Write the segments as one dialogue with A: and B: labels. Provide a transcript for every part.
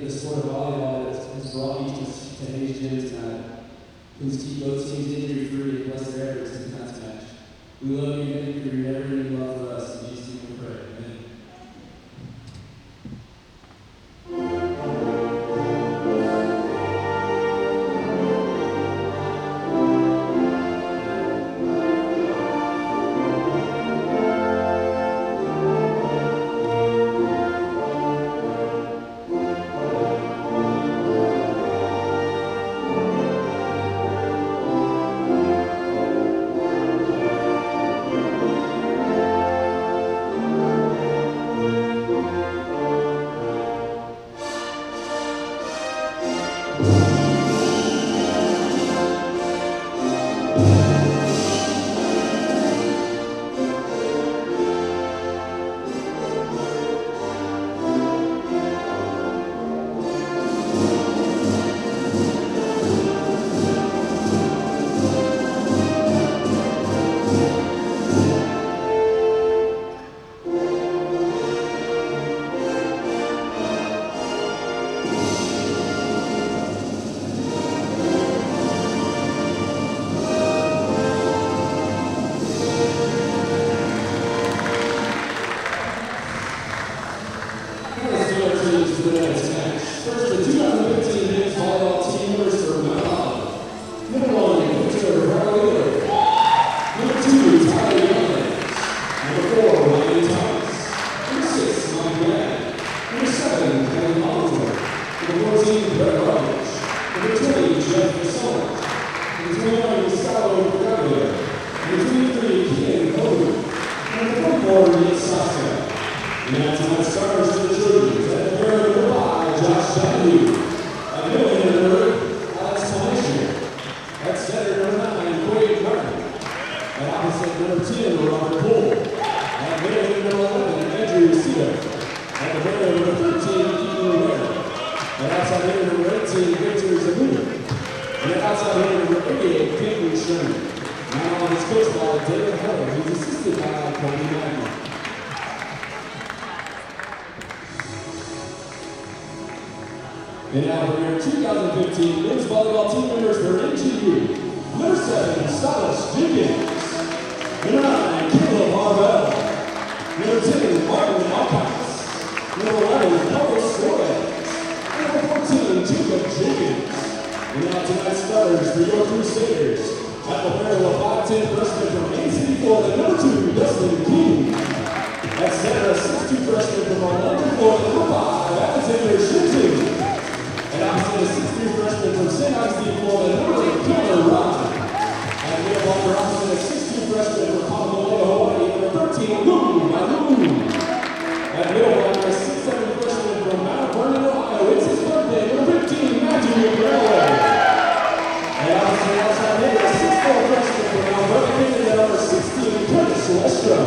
A: the sport of volleyball that has brought you to Hayes Gym tonight. Please keep both teams injury-free and bless their efforts in tonight's match. We love you and thank you for your never-ending love for us. In Jesus' name we pray. Amen. And now for your 2015 men's volleyball team members for NGU. Number 7, Silas Jenkins. Number 9, Caleb Marvell. Number 10, Martin Alcott. Number 11, Carlos Suarez. Number 14, Jacob Jenkins. And now tonight's starters for your Crusaders. At the barrel of 5'10" freshman from Main City, Florida, number 2, Dustin King. At center, 6'2" freshman from Orlando, Florida, number 5, Alexander Shinton. And opposite a 6'3" freshman from St. Augustine, Florida, number 8, Keller Ryan. And middle opposite a 6'2" freshman from Honolulu, Hawaii, number 13, Lou Malou. At middle a 6'7" freshman from Mount Vernon, Ohio, it's his birthday, number 15, Matthew Greenville. And opposite outside hitter, a 6'4" freshman from Alberta, Canada, number 16, Curtis Westra.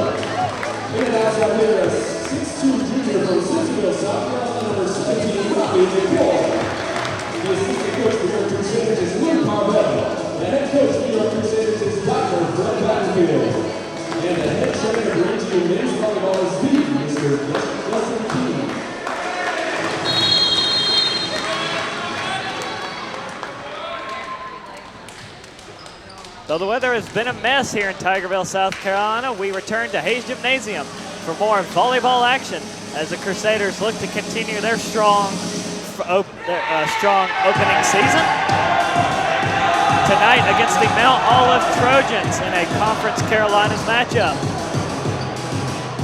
A: And outside hitter, a 6'2" junior from Cincinnati, South Carolina, number 17, Robbie McCoy. The assistant coach for your Crusaders is Luke Marvell. The head coach for your Crusaders is Dr. Fred Battenfield. And the head trainer for NGU men's volleyball is the Mr. Dustin King.
B: Though the weather has been a mess here in Tigerville, South Carolina, we return to Hayes Gymnasium for more volleyball action as the Crusaders look to continue their strong opening season tonight against the Mount Olive Trojans in a Conference Carolinas matchup.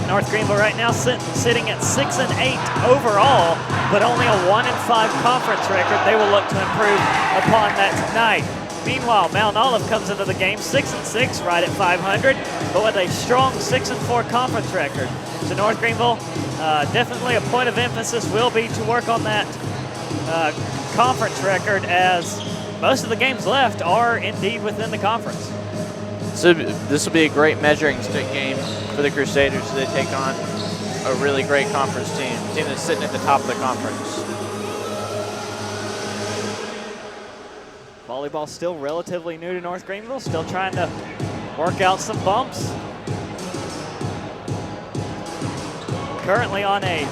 B: North Greenville right now sitting at 6-8 overall, but only a 1-5 conference record. They will look to improve upon that tonight. Meanwhile, Mount Olive comes into the game 6-6, right at 500, but with a strong 6-4 conference record. So North Greenville, definitely a point of emphasis will be to work on that conference record, as most of the games left are indeed within the conference.
C: So this will be a great measuring stick game for the Crusaders as they take on a really great conference team, a team that's sitting at the top of the conference.
B: Volleyball still relatively new to North Greenville, still trying to work out some bumps. Currently on a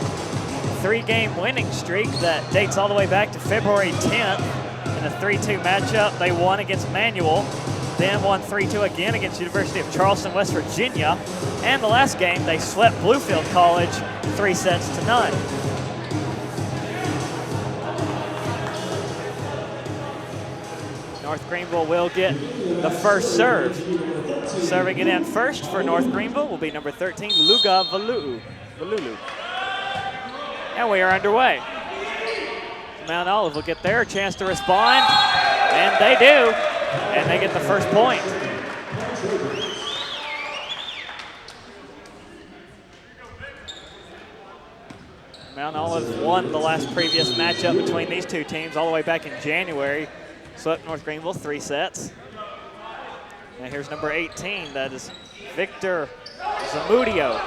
B: 3-game winning streak that dates all the way back to February 10th. In a 3-2 matchup, they won against Manual, then won 3-2 again against University of Charleston, West Virginia. And the last game, they swept Bluefield College 3-0. North Greenville will get the first serve. Serving it in first for North Greenville will be number 13, Luga Valulu. And we are underway. Mount Olive will get their chance to respond, and they do, and they get the first point. Mount Olive won the last previous matchup between these two teams all the way back in January. Swept North Greenville 3 sets. Now here's number 18, that is Victor Zamudio.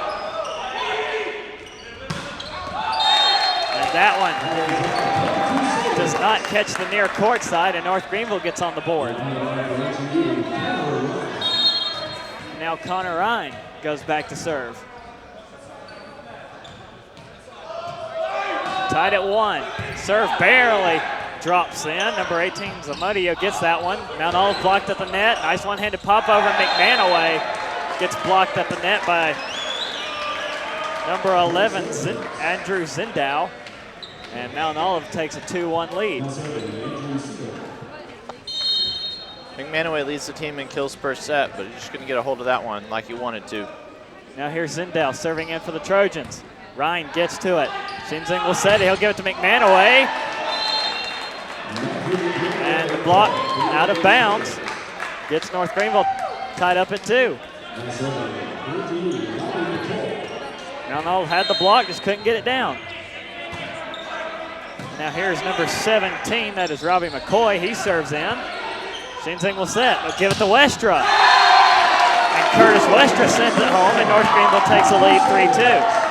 B: And that one does not catch the near court side, and North Greenville gets on the board. Now Connor Ryan goes back to serve. Tied at 1. Serve barely drops in. Number 18, Zamudio gets that one. Mount Olive blocked at the net. Nice one-handed pop over. McManaway gets blocked at the net by number 11, Andrew Zindow. And Mount Olive takes a 2-1 lead.
C: McManaway leads the team in kills per set, but he's just going to get a hold of that one like he wanted to.
B: Now here's Zindow serving in for the Trojans. Ryan gets to it. Shinzing will set it. He'll give it to McManaway. And the block out of bounds. Gets North Greenville tied up at 2. Mount Olive had the block, just couldn't get it down. Now here's number 17, that is Robbie McCoy. He serves in. Shinzing will set. He'll give it to Westra. And Curtis Westra sends it home, and North Greenville takes the lead 3-2.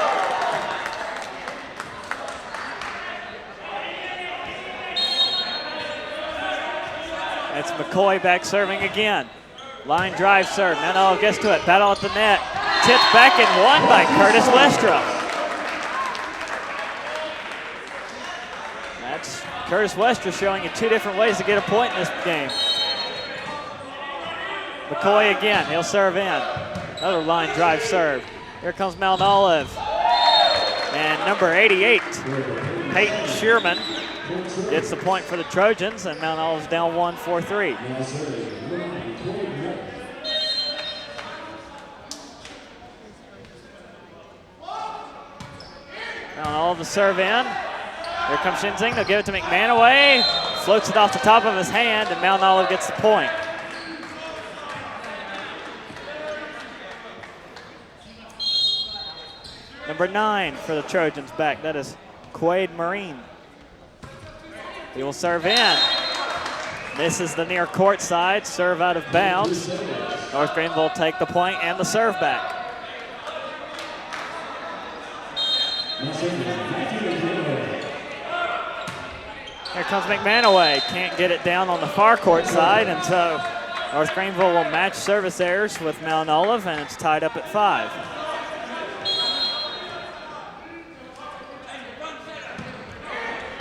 B: It's McCoy back serving again. Line drive serve. Mount Olive gets to it. Battle at the net. Tips back and won by Curtis Westra. That's Curtis Westra showing you 2 different ways to get a point in this game. McCoy again. He'll serve in. Another line drive serve. Here comes Mount Olive. And number 88, Peyton Shearman, gets the point for the Trojans, and Mount Olive's down 1-4-3. Mount Olive to serve in. Here comes Shinzing. They'll give it to McManaway. Floats it off the top of his hand, and Mount Olive gets the point. Number 9 for the Trojans back. That is Quaid Marine. He will serve in. Misses the near court side. Serve out of bounds. North Greenville will take the point and the serve back. Here comes McManaway. Can't get it down on the far court side, and so North Greenville will match service errors with Mount Olive, and it's tied up at 5.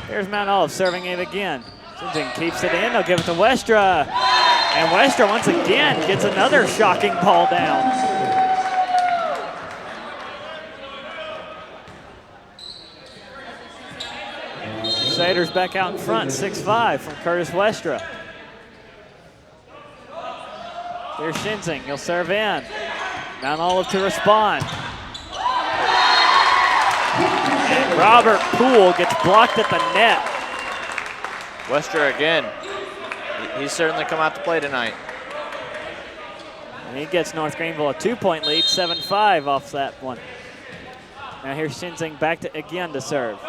B: Here's Mount Olive serving it again. Shinzing keeps it in. They'll give it to Westra. And Westra once again gets another shocking ball down. Crusaders back out in front, 6-5 from Curtis Westra. Here's Shinzing. He'll serve in. Mount Olive to respond. And Robert Poole gets blocked at the net.
C: Westra again. He's certainly come out to play tonight.
B: And he gets North Greenville a 2-point lead, 7-5 off that one. Now here's Shinzing back to again to serve.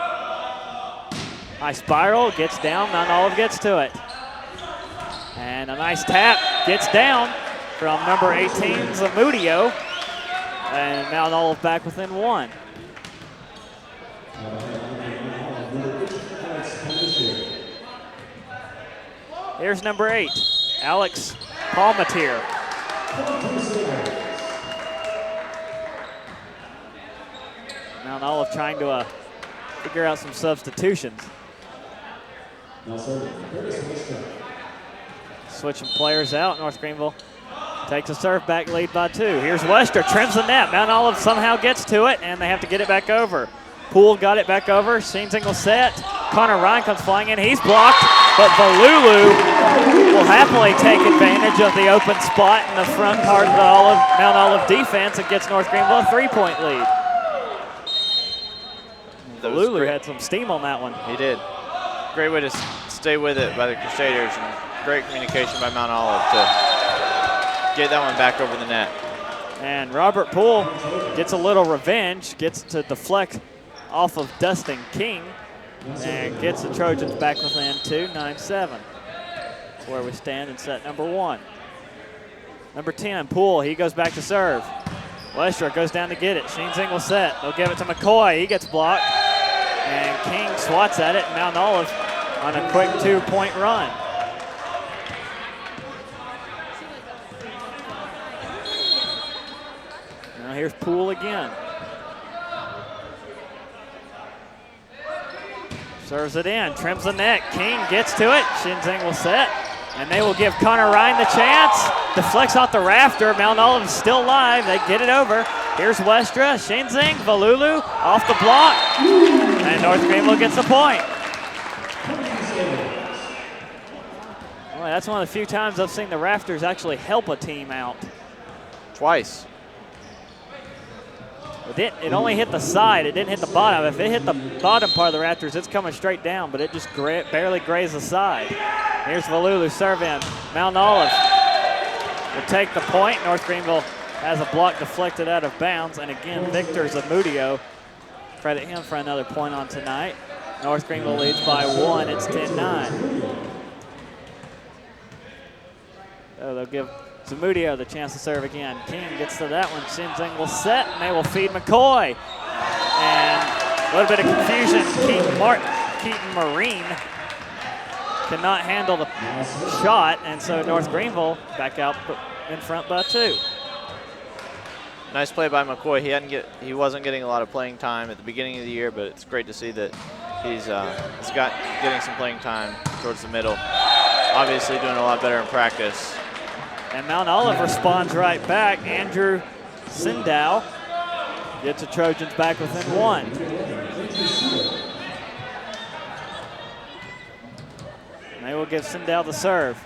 B: High spiral, gets down, Mount Olive gets to it. And a nice tap, gets down from number 18, Zamudio. And Mount Olive back within 1. Here's number 8, Alex Palmatier. Mount Olive trying to figure out some substitutions.
A: Now serving, Curtis Westra.
B: Switching players out. North Greenville takes a serve back, lead by 2. Here's Westra, trims the net. Mount Olive somehow gets to it, and they have to get it back over. Poole got it back over. Sheen's will set. Connor Ryan comes flying in. He's blocked, but Volleyball will happily take advantage of the open spot in the front part of the Mount Olive defense and gets North Greenville a 3-point lead. Volleyball had some steam on that one.
C: He did. Great way to stay with it by the Crusaders, and great communication by Mount Olive to get that one back over the net.
B: And Robert Poole gets a little revenge, gets to deflect off of Dustin King, and gets the Trojans back within 2, 9-7. That's where we stand in set number 1. Number 10, Poole, he goes back to serve. Westra goes down to get it. Sheen's will set. They'll give it to McCoy. He gets blocked. And King swats at it. Mount Olive on a quick 2-point run. Now here's Poole again. Serves it in, trims the net. King gets to it. Shinzing will set. And they will give Connor Ryan the chance. Deflects off the rafter. Mount Olive is still live. They get it over. Here's Westra, Shinzing, Volleyball off the block. And North Greenville gets the point. Boy, that's one of the few times I've seen the rafters actually help a team out.
C: Twice.
B: It only hit the side. It didn't hit the bottom. If it hit the bottom part of the rafters, it's coming straight down, but it just barely grazed the side. Here's Volleyball serve in. Mount Olive will take the point. North Greenville has a block deflected out of bounds. And again, Victor Zamudio, credit him for another point on tonight. North Greenville leads by 1. It's 10-9. So they'll give Zamudio the chance to serve again. King gets to that one. Shinzing will set, and they will feed McCoy. And a little bit of confusion. Keaton Marine cannot handle the shot, and so North Greenville back out in front by 2.
C: Nice play by McCoy. He wasn't getting a lot of playing time at the beginning of the year, but it's great to see that he's getting some playing time towards the middle. Obviously doing a lot better in practice.
B: And Mount Olive responds right back. Andrew Sindow gets the Trojans back within 1. And they will give Sindow the serve.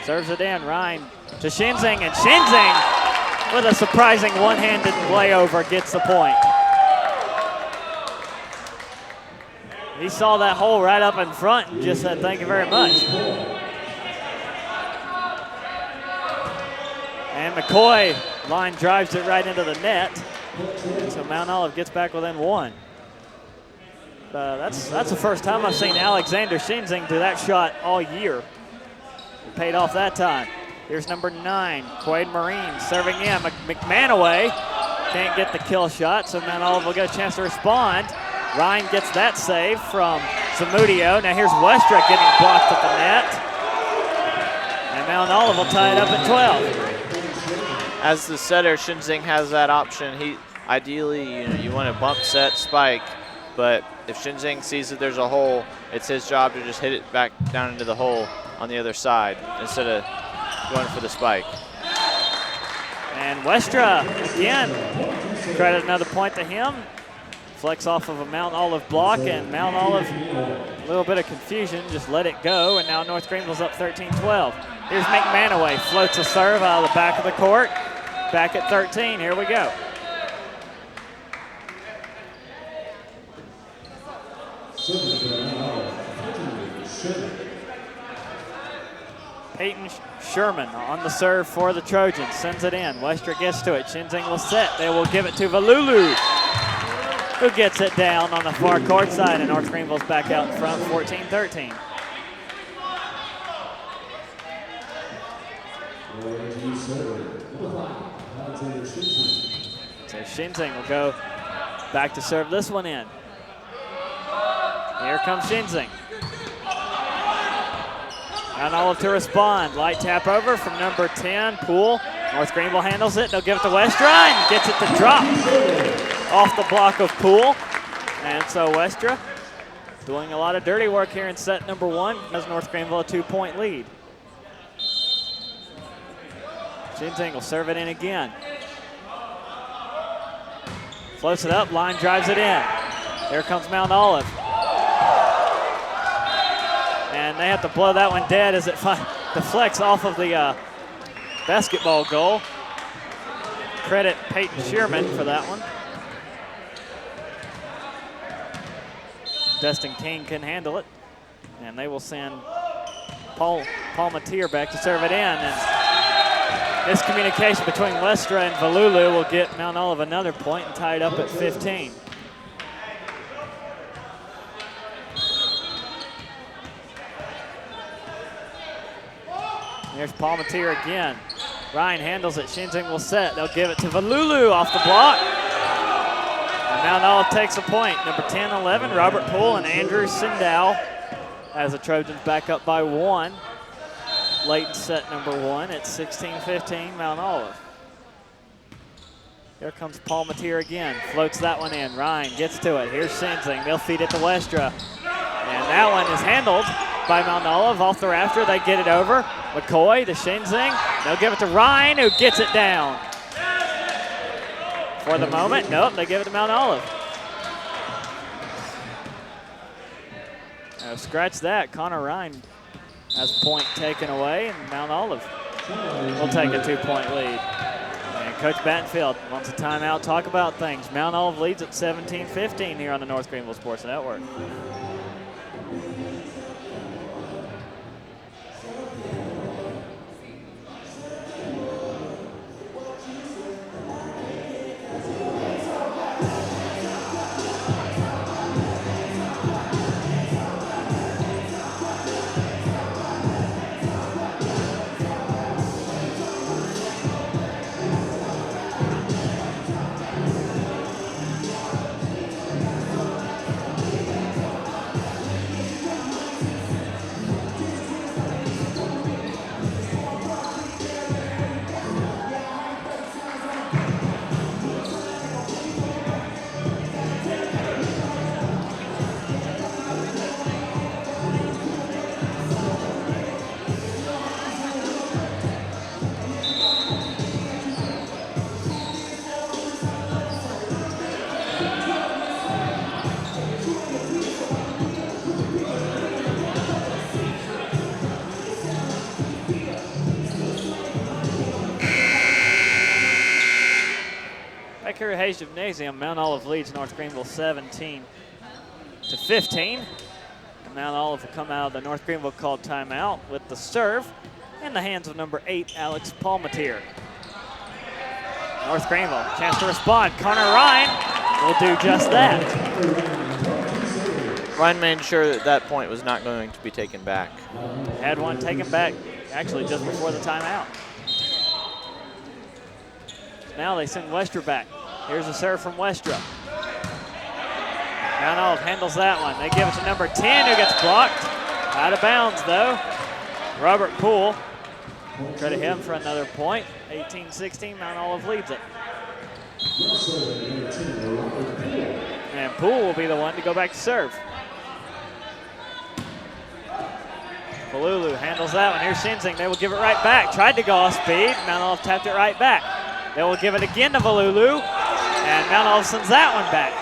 B: Serves it in, Ryan to Shinzing, and Shinzing with a surprising one-handed layover gets the point. He saw that hole right up in front and just said, thank you very much. And McCoy line drives it right into the net. So Mount Olive gets back within 1. That's the first time I've seen Alexander Shinzing do that shot all year. It paid off that time. Here's number 9, Quaid Marine serving in. McManaway can't get the kill shot, so Mount Olive will get a chance to respond. Ryan gets that save from Zamudio. Now here's Westra getting blocked at the net. And Mount Olive will tie it up at 12.
C: As the setter, Shinzing has that option. Ideally, you want to bump set spike, but if Shinzing sees that there's a hole, it's his job to just hit it back down into the hole on the other side instead of going for the spike.
B: And Westra, again, credit another point to him. Flex off of a Mount Olive block, and Mount Olive, a little bit of confusion, just let it go, and now North Greenville's up 13-12. Here's McManaway, floats a serve out of the back of the court. Back at 13, here we go. Peyton Sherman on the serve for the Trojans, sends it in. Westra gets to it, Shinzing will set. They will give it to Volleyball, who gets it down on the far court side, and North Greenville's back out in front, 14-13. So Shinzing will go back to serve this one in. Here comes Shinzing. Mount Olive to respond. Light tap over from number 10, Poole. North Greenville handles it. They'll give it to Westra and gets it to drop off the block of Poole. And so Westra doing a lot of dirty work here in set number 1 as North Greenville a 2-point lead. Shinzing will serve it in again. Floats it up, line drives it in. There comes Mount Olive. And they have to blow that one dead as it deflects off of the basketball goal. Credit Peyton Shearman for that one. Dustin King can handle it. And they will send Paul Mateer back to serve it in. And miscommunication between Westra and Valulu will get Mount Olive another point and tie it up at 15. There's Paul Mateer again. Ryan handles it, Shinzing will set. They'll give it to Valulu off the block. And Mount Olive takes a point. Number 10, 11, Robert Poole and Andrew Sindow as the Trojans back up by 1. Late in set number 1 at 16-15, Mount Olive. Here comes Paul Mateer again. Floats that one in. Ryan gets to it. Here's Shinzing. They'll feed it to Westra. And that one is handled by Mount Olive. Off the rafter, they get it over. McCoy to Shinzing. They'll give it to Ryan, who gets it down. For the moment, nope, they give it to Mount Olive. Now scratch that. Connor Ryan has point taken away, and Mount Olive will take a 2-point lead. And Coach Battenfield wants a timeout, talk about things. Mount Olive leads at 17-15 here on the North Greenville Sports Network. Hayes Gymnasium, Mount Olive leads North Greenville 17-15. And Mount Olive will come out of the North Greenville called timeout with the serve in the hands of number 8, Alex Palmatier. North Greenville, chance to respond. Connor Ryan will do just that.
C: Ryan made sure that that point was not going to be taken back.
B: Had one taken back actually just before the timeout. Now they send Westra back. Here's a serve from Westra. Mount Olive handles that one. They give it to number 10, who gets blocked. Out of bounds, though. Robert Poole. Credit him for another point. 18-16, Mount Olive leads it. And Poole will be the one to go back to serve. Valulu handles that one. Here's Shinzing. They will give it right back. Tried to go off speed. Mount Olive tapped it right back. They will give it again to Valulu. And Mount Olive sends that one back.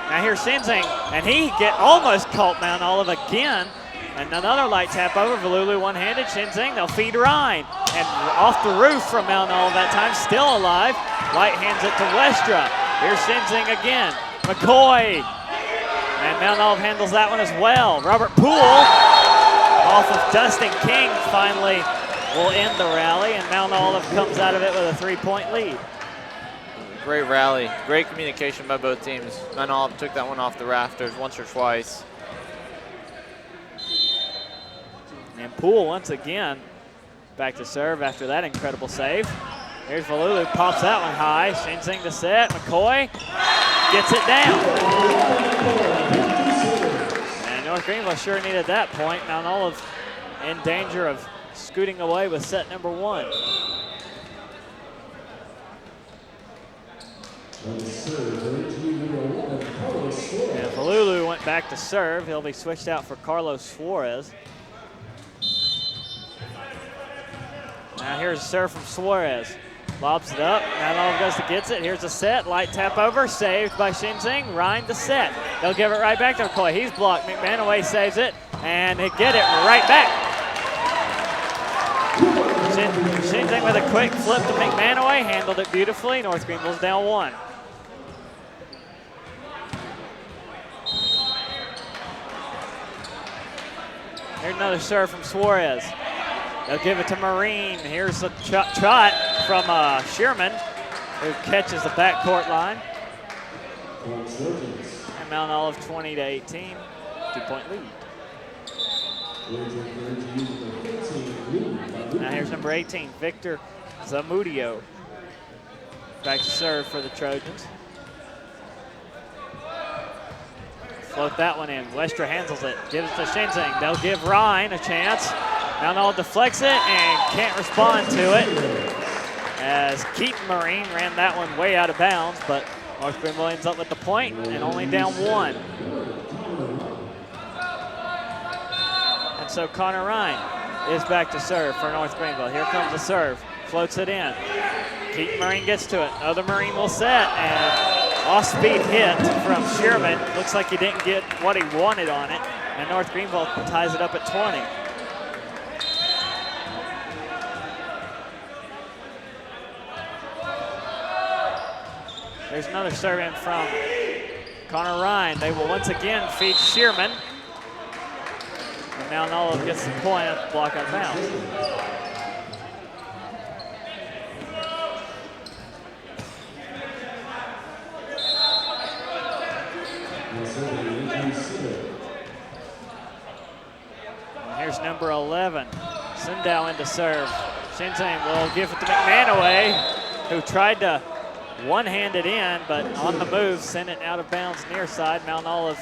B: Now here's Shinzing, and he almost caught Mount Olive again. And another light tap over, Valulu one-handed, Shinzing, they'll feed Ryan. And off the roof from Mount Olive that time, still alive. White hands it to Westra. Here's Shinzing again. McCoy. And Mount Olive handles that one as well. Robert Poole off of Dustin King finally will end the rally, and Mount Olive comes out of it with a 3-point lead.
C: Great rally, great communication by both teams. Mount Olive took that one off the rafters once or twice.
B: And Poole once again back to serve after that incredible save. Here's Valulu, pops that one high. Shinzing to set, McCoy gets it down. And North Greenville sure needed that point. Mount Olive in danger of scooting away with set number 1.
A: On the serve, NGU number 1, Carlos
B: And Valulu went back to serve. He'll be switched out for Carlos Suarez. Now here's a serve from Suarez. Lobs it up. Now goes to gets it. Here's a set. Light tap over. Saved by Shinzing. Ryan the set. They'll give it right back to McCoy. He's blocked. McManaway saves it. And they get it right back. Shinzing with a quick flip to McManaway. Handled it beautifully. North Greenville's down 1. Here's another serve from Suarez. They'll give it to Marine. Here's a shot from Shearman, who catches the backcourt line. And Mount Olive 20-18, 2-point lead. Now here's number 18, Victor Zamudio. Back to serve for the Trojans. Float that one in. Westra handles it, gives it to Shinzing. They'll give Ryan a chance. Mount Olive deflects it and can't respond to it, as Keaton Marine ran that one way out of bounds, but North Greenville ends up with the point and only down 1. And so Connor Ryan is back to serve for North Greenville. Here comes the serve, floats it in. Keaton Marine gets to it. Other Marine will set, and off-speed hit from Shearman. Looks like he didn't get what he wanted on it, and North Greenville ties it up at 20. There's another serve in from Connor Ryan. They will once again feed Shearman. And now Olive gets the point at the block out of bounds. And here's number 11, Sindow into serve. Shinzing will give it to McManaway, who tried to one-hand it in, but on the move, sent it out of bounds near side. Mount Olive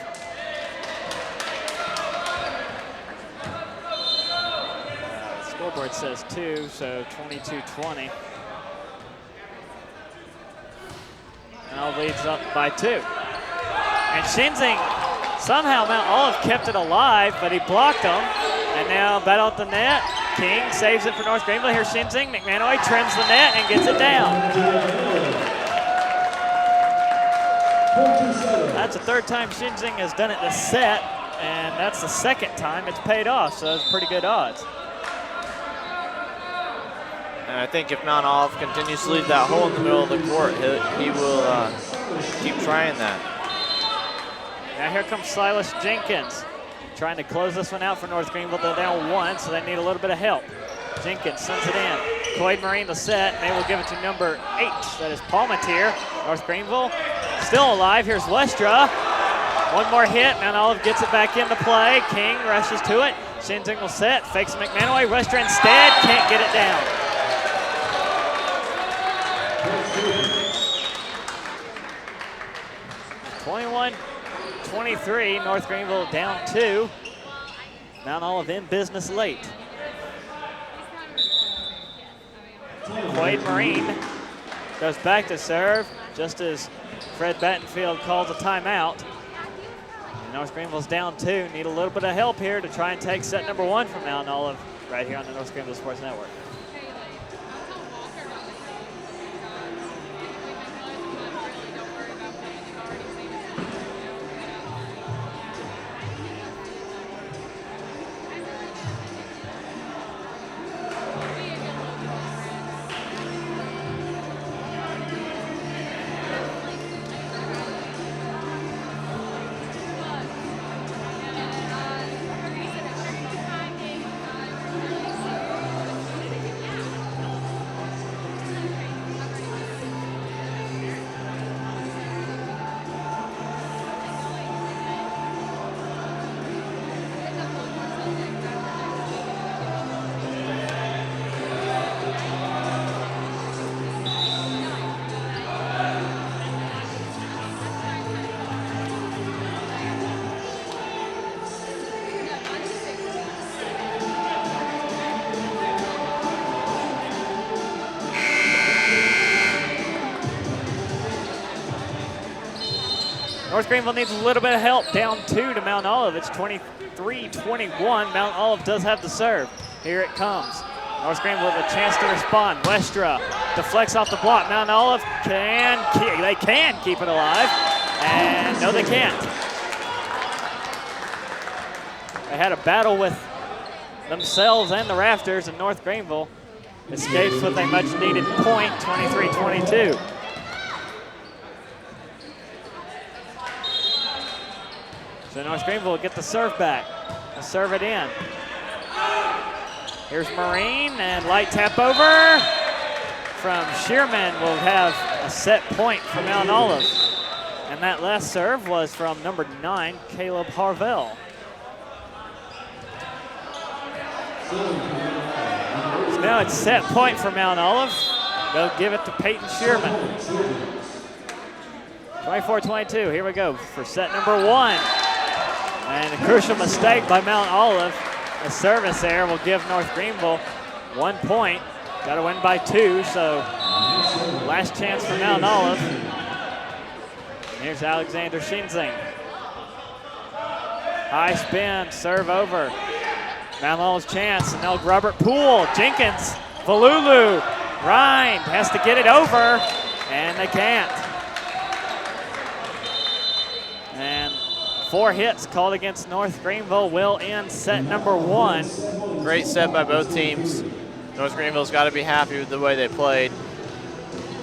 B: scoreboard says 2, so 22-20. Now leads up by 2. And Shinzing, somehow Mount Olive kept it alive, but he blocked them. And now battle at the net. King saves it for North Greenville. Here's Shinzing. McManaway trims the net and gets it down. That's the 3rd time Shinzing has done it this set, and that's the 2nd time it's paid off, so that's pretty good odds.
C: And I think if Mount Olive continues to leave that hole in the middle of the court, he will keep trying that.
B: Now here comes Silas Jenkins, trying to close this one out for North Greenville. They're down 1, so they need a little bit of help. Jenkins sends it in. Cloyd Marine the set, and they will give it to number 8. That is Palmatier. North Greenville still alive. Here's Westra. One more hit. Mount Olive gets it back into play. King rushes to it. Shinzing will set. Fakes McManaway. Westra instead can't get it down. (21-23). North Greenville down 2. Mount Olive in business late. Quaid Marine goes back to serve just as Fred Battenfield calls a timeout. And North Greenville's down 2. Need a little bit of help here to try and take set number 1 from Mount Olive right here on the North Greenville Sports Network. North Greenville needs a little bit of help. Down 2 to Mount Olive. It's 23-21. Mount Olive does have the serve. Here it comes. North Greenville with a chance to respond. Westra deflects off the block. Mount Olive can keep it alive. And no, they can't. They had a battle with themselves and the rafters, and North Greenville escapes with a much needed point, 23-22. So North Greenville will get the serve back. They'll serve it in. Here's Marine, and light tap over from Shearman will have a set point for Mount Olive. And that last serve was from number 9, Caleb Harvell. So now it's set point for Mount Olive. They'll give it to Peyton Shearman. 24-22, here we go for set number 1. And a crucial mistake by Mount Olive. A service error will give North Greenville 1 point. Got to win by 2, so last chance for Mount Olive. Here's Alexander Shinzing. High spin, serve over. Mount Olive's chance, and now Robert Poole, Jenkins, Valulu, Rind has to get it over, and they can't. And 4 hits called against North Greenville will end set number 1.
C: Great set by both teams. North Greenville's got to be happy with the way they played.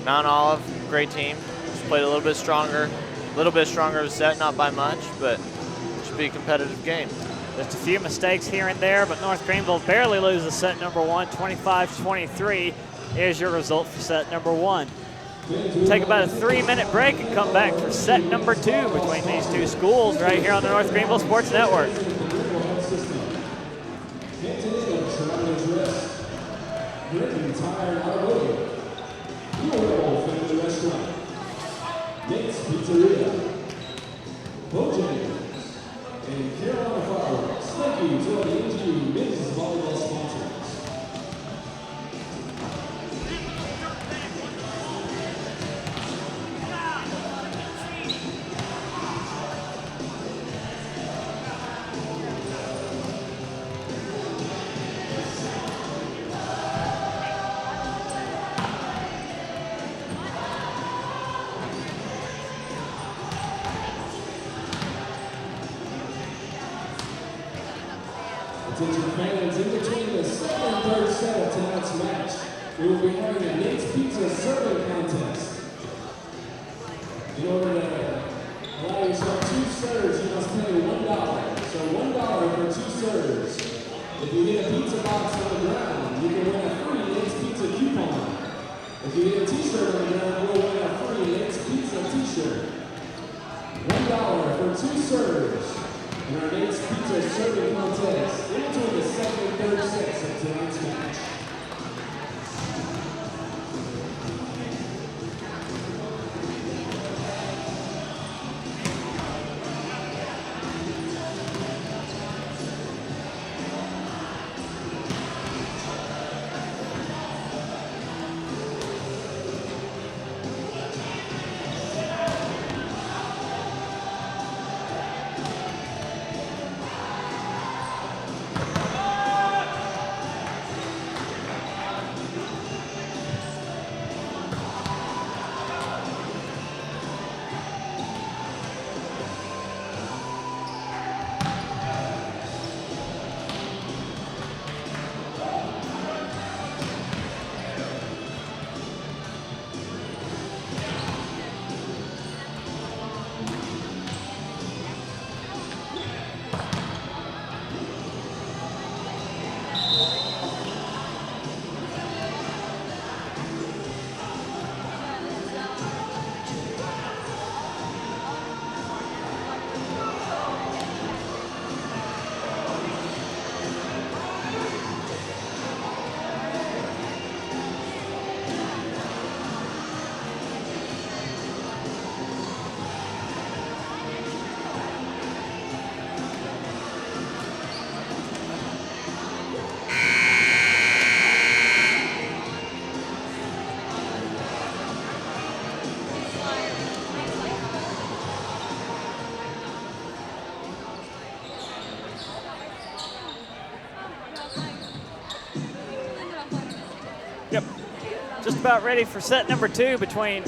C: Mount Olive, great team. Just played a little bit stronger of a set, not by much, but it should be a competitive game.
B: Just a few mistakes here and there, but North Greenville barely loses set number 1. 25-23 is your result for set number 1. We'll take about a 3-minute break and come back for set number 2 between these two schools right here on the North Greenville Sports Network.
A: And Carolina Fireworks. Thank you to our NGU men's volleyball sponsors. Attention fans, in between the second and third set of tonight's match, we will be having a Nate's Pizza serving contest. In order to allow yourself 2 serves, you must pay $1. So $1 for 2 serves. If you get a pizza box on the ground, you can win a free Nate's Pizza coupon. If you get a t-shirt on the ground, you'll win a free Nate's Pizza t-shirt. $1 for 2 serves. In our Nate's Pizza serving contest, in between the second and third sets of tonight's match.
B: Yep. Just about ready for set number 2 between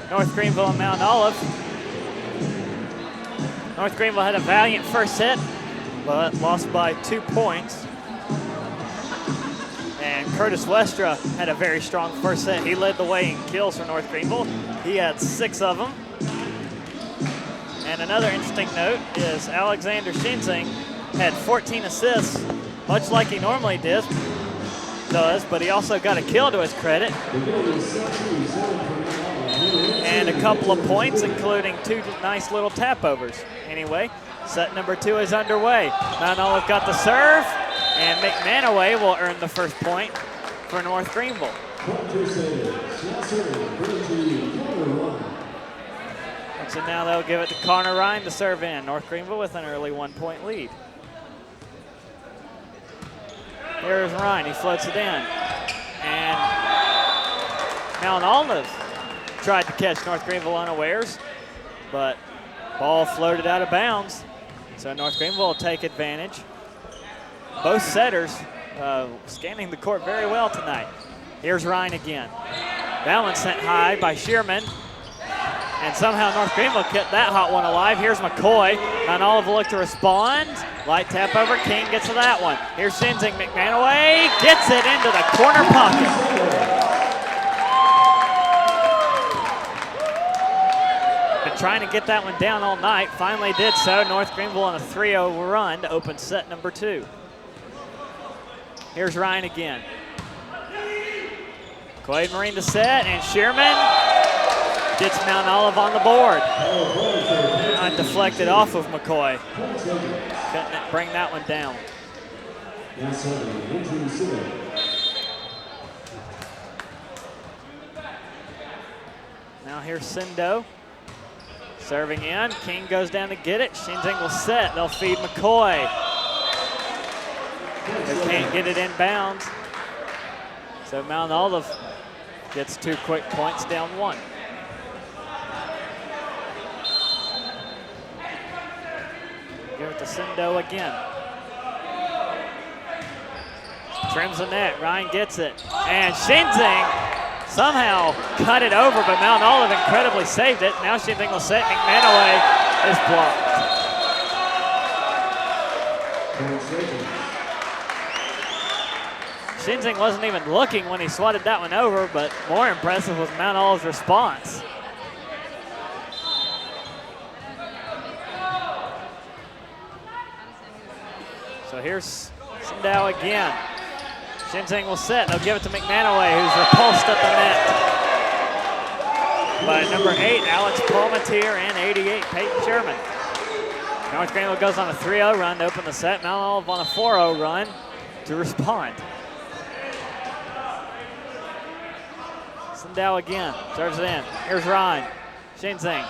B: North Greenville and Mount Olive. North Greenville had a valiant first set, but lost by 2 points. And Curtis Westra had a very strong first set. He led the way in kills for North Greenville. He had 6 of them. And another interesting note is Alexander Shinzing had 14 assists, much like he normally does, but he also got a kill to his credit. And a couple of points, including 2 nice little tap overs. Anyway, set number 2 is underway. Mount Olive got the serve, and McManaway will earn the first point for North Greenville. So now they'll give it to Connor Ryan to serve in. North Greenville with an early 1-point lead. Here's Ryan, he floats it in. And Mount Olive tried to catch North Greenville unawares, but ball floated out of bounds. So North Greenville will take advantage. Both setters scanning the court very well tonight. Here's Ryan again. That one sent high by Shearman. And somehow North Greenville kept that hot one alive. Here's McCoy. Mount Olive will look to respond. Light tap over. King gets to that one. Here's Shinzing. McManaway gets it into the corner pocket. Been trying to get that one down all night. Finally did so. North Greenville on a 3-0 run to open set number 2. Here's Ryan again. Quade Marine to set, and Shearman gets Mount Olive on the board. Not deflected off of McCoy. Couldn't bring that one down. Now here's Sindo. Serving in. King goes down to get it. Shinzing will set. They'll feed McCoy. They can't get it inbounds. So Mount Olive gets 2 quick points, down 1. Give it to Sindo again. Trims the net. Ryan gets it. And Shinzing somehow cut it over, but Mount Olive incredibly saved it. Now Shinzing will set. McManaway is blocked. Shinzing wasn't even looking when he swatted that one over, but more impressive was Mount Olive's response. So here's Sindow again. Shinzing will set. They'll give it to McManaway, who's repulsed at the net by number 8, Alex Palmatier, and 88, Peyton Sherman. North Greenville goes on a 3-0 run to open the set. Mount Olive on a 4-0 run to respond. Sindow again, serves it in. Here's Ryan. Shinzing.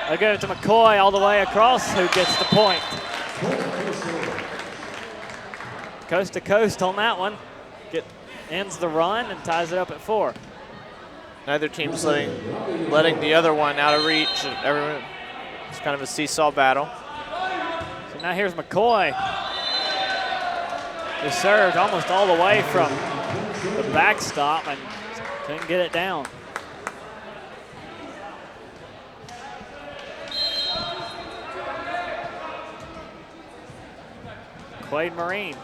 B: They'll give it to McCoy all the way across, who gets the point. Coast to coast on that one. Ends the run and ties it up at 4.
C: Neither team's letting the other one out of reach. It's kind of a seesaw battle.
B: So now here's McCoy. He served almost all the way from the backstop and couldn't get it down. Quade Marine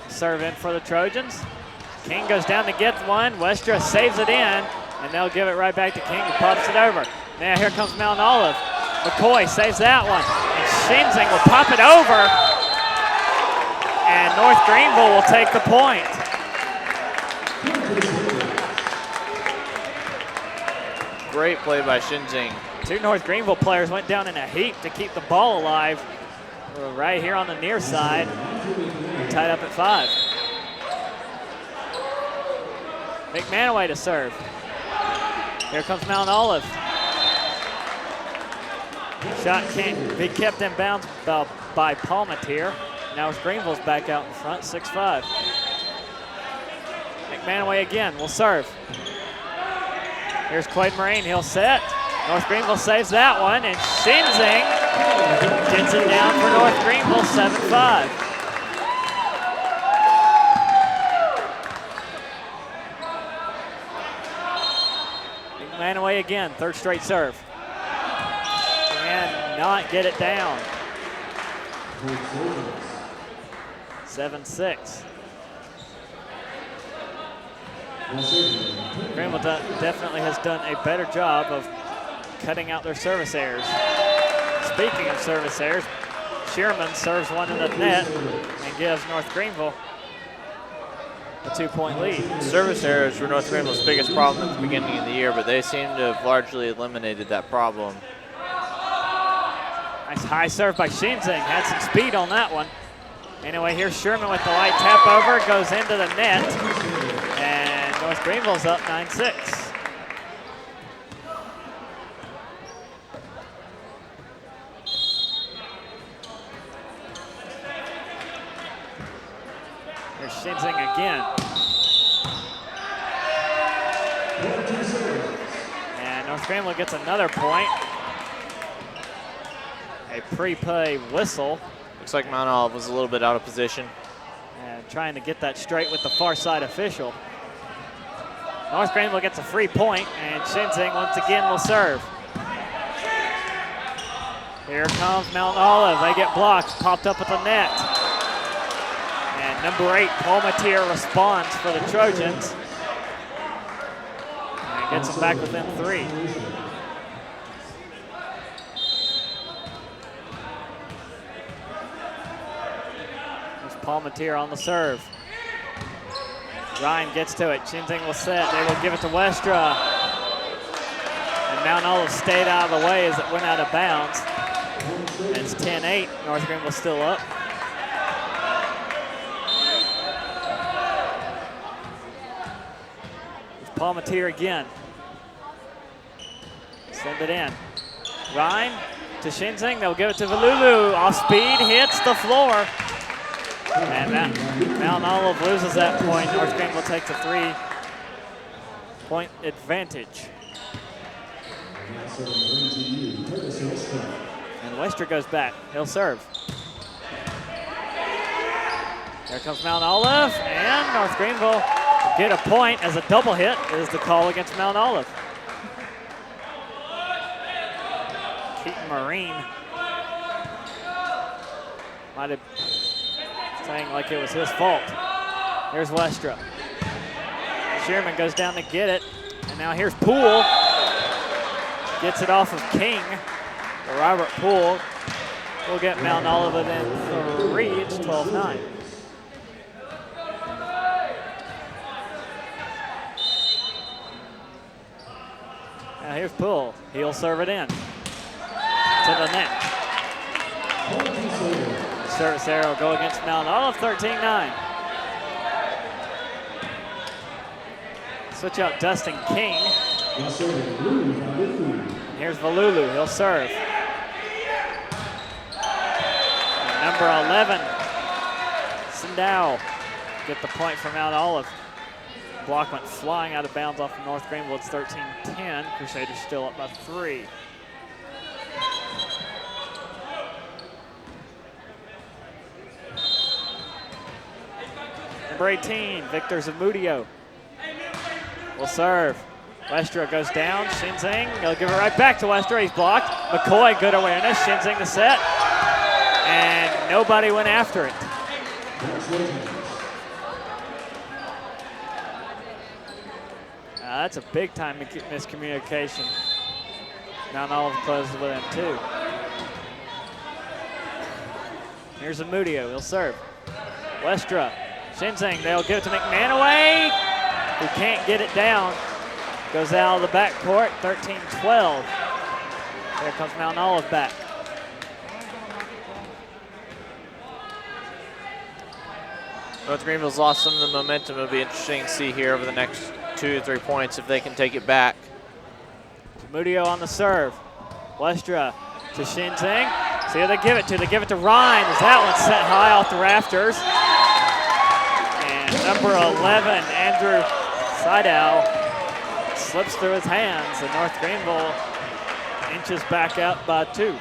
B: serve in for the Trojans. King goes down to get one. Westra saves it in, and they'll give it right back to King, who pops it over. Now here comes Mount Olive. McCoy saves that one, and Shinzing will pop it over, and North Greenville will take the point.
C: Great play by Shinzing.
B: 2 North Greenville players went down in a heap to keep the ball alive. We're right here on the near side, tied up at 5. McManaway to serve. Here comes Mount Olive. Shot can't be kept in bounds by Palmatier. Now it's Greenville's back out in front, 6-5. McManaway again will serve. Here's Quade Marine, he'll set. North Greenville saves that one, and Shinzing gets it down for North Greenville, 7-5. way again, third straight serve. And not get it down. 7-6. Greenville definitely has done a better job of cutting out their service errors. Speaking of service errors, Shearman serves one in the net and gives North Greenville a 2-point lead.
C: Service errors were North Greenville's biggest problem at the beginning of the year, but they seem to have largely eliminated that problem.
B: Nice high serve by Shinzing, had some speed on that one. Anyway, here's Sherman with the light tap over, goes into the net, and North Greenville's up 9-6. Here's Shinzing again. And North Greenville gets another point. A pre-play whistle.
C: Looks like Mount Olive was a little bit out of position.
B: And trying to get that straight with the far side official. North Greenville gets a free point, and Shinzing once again will serve. Here comes Mount Olive. They get blocked, popped up at the net. And number 8, Palmatier, responds for the Trojans. And gets them back within 3. Palmatier on the serve. Ryan gets to it. Shinzing will set. They will give it to Westra. And Mount Olive stayed out of the way as it went out of bounds. And it's 10-8. North Greenville still up. It's Palmatier again. Send it in. Ryan to Shinzing. They'll give it to Valulu. Off speed, hits the floor. And Mount Olive loses that point. North Greenville takes a 3-point advantage. And Westra goes back. He'll serve. Here comes Mount Olive, and North Greenville get a point as a double hit is the call against Mount Olive. Keaton Marine might have saying like it was his fault. Here's Westra. Shearman goes down to get it, and now here's Poole. Gets it off of King. Robert Poole will get Mount Olive within 3. It's 12-9. Now here's Poole. He'll serve it in to the net. Service error will go against Mount Olive, 13-9. Switch out Dustin King. And here's Valulu, he'll serve. And number 11, Sindao, get the point for Mount Olive. Block went flying out of bounds off of North Greenville. It's 13-10. Crusaders still up by 3. Number 18, Victor Zamudio will serve. Westra goes down. Shinzing, they'll give it right back to Westra. He's blocked. McCoy, good awareness. Shinzing the set. And nobody went after it. That's a big time miscommunication. Mount Olive closes with him too. Here's Zamudio, he'll serve. Westra. Shinzing, they'll give it to McManaway, who can't get it down. Goes out of the backcourt, 13-12. Here comes Mount Olive back.
C: North Greenville's lost some of the momentum. It'll be interesting to see here over the next 2 to 3 points if they can take it back.
B: Mudio on the serve. Westra to Shinzing. See who they give it to. They give it to Ryan as that one's set high off the rafters. And number 11, Andrew Seidow, slips through his hands, and North Greenville inches back up by 2.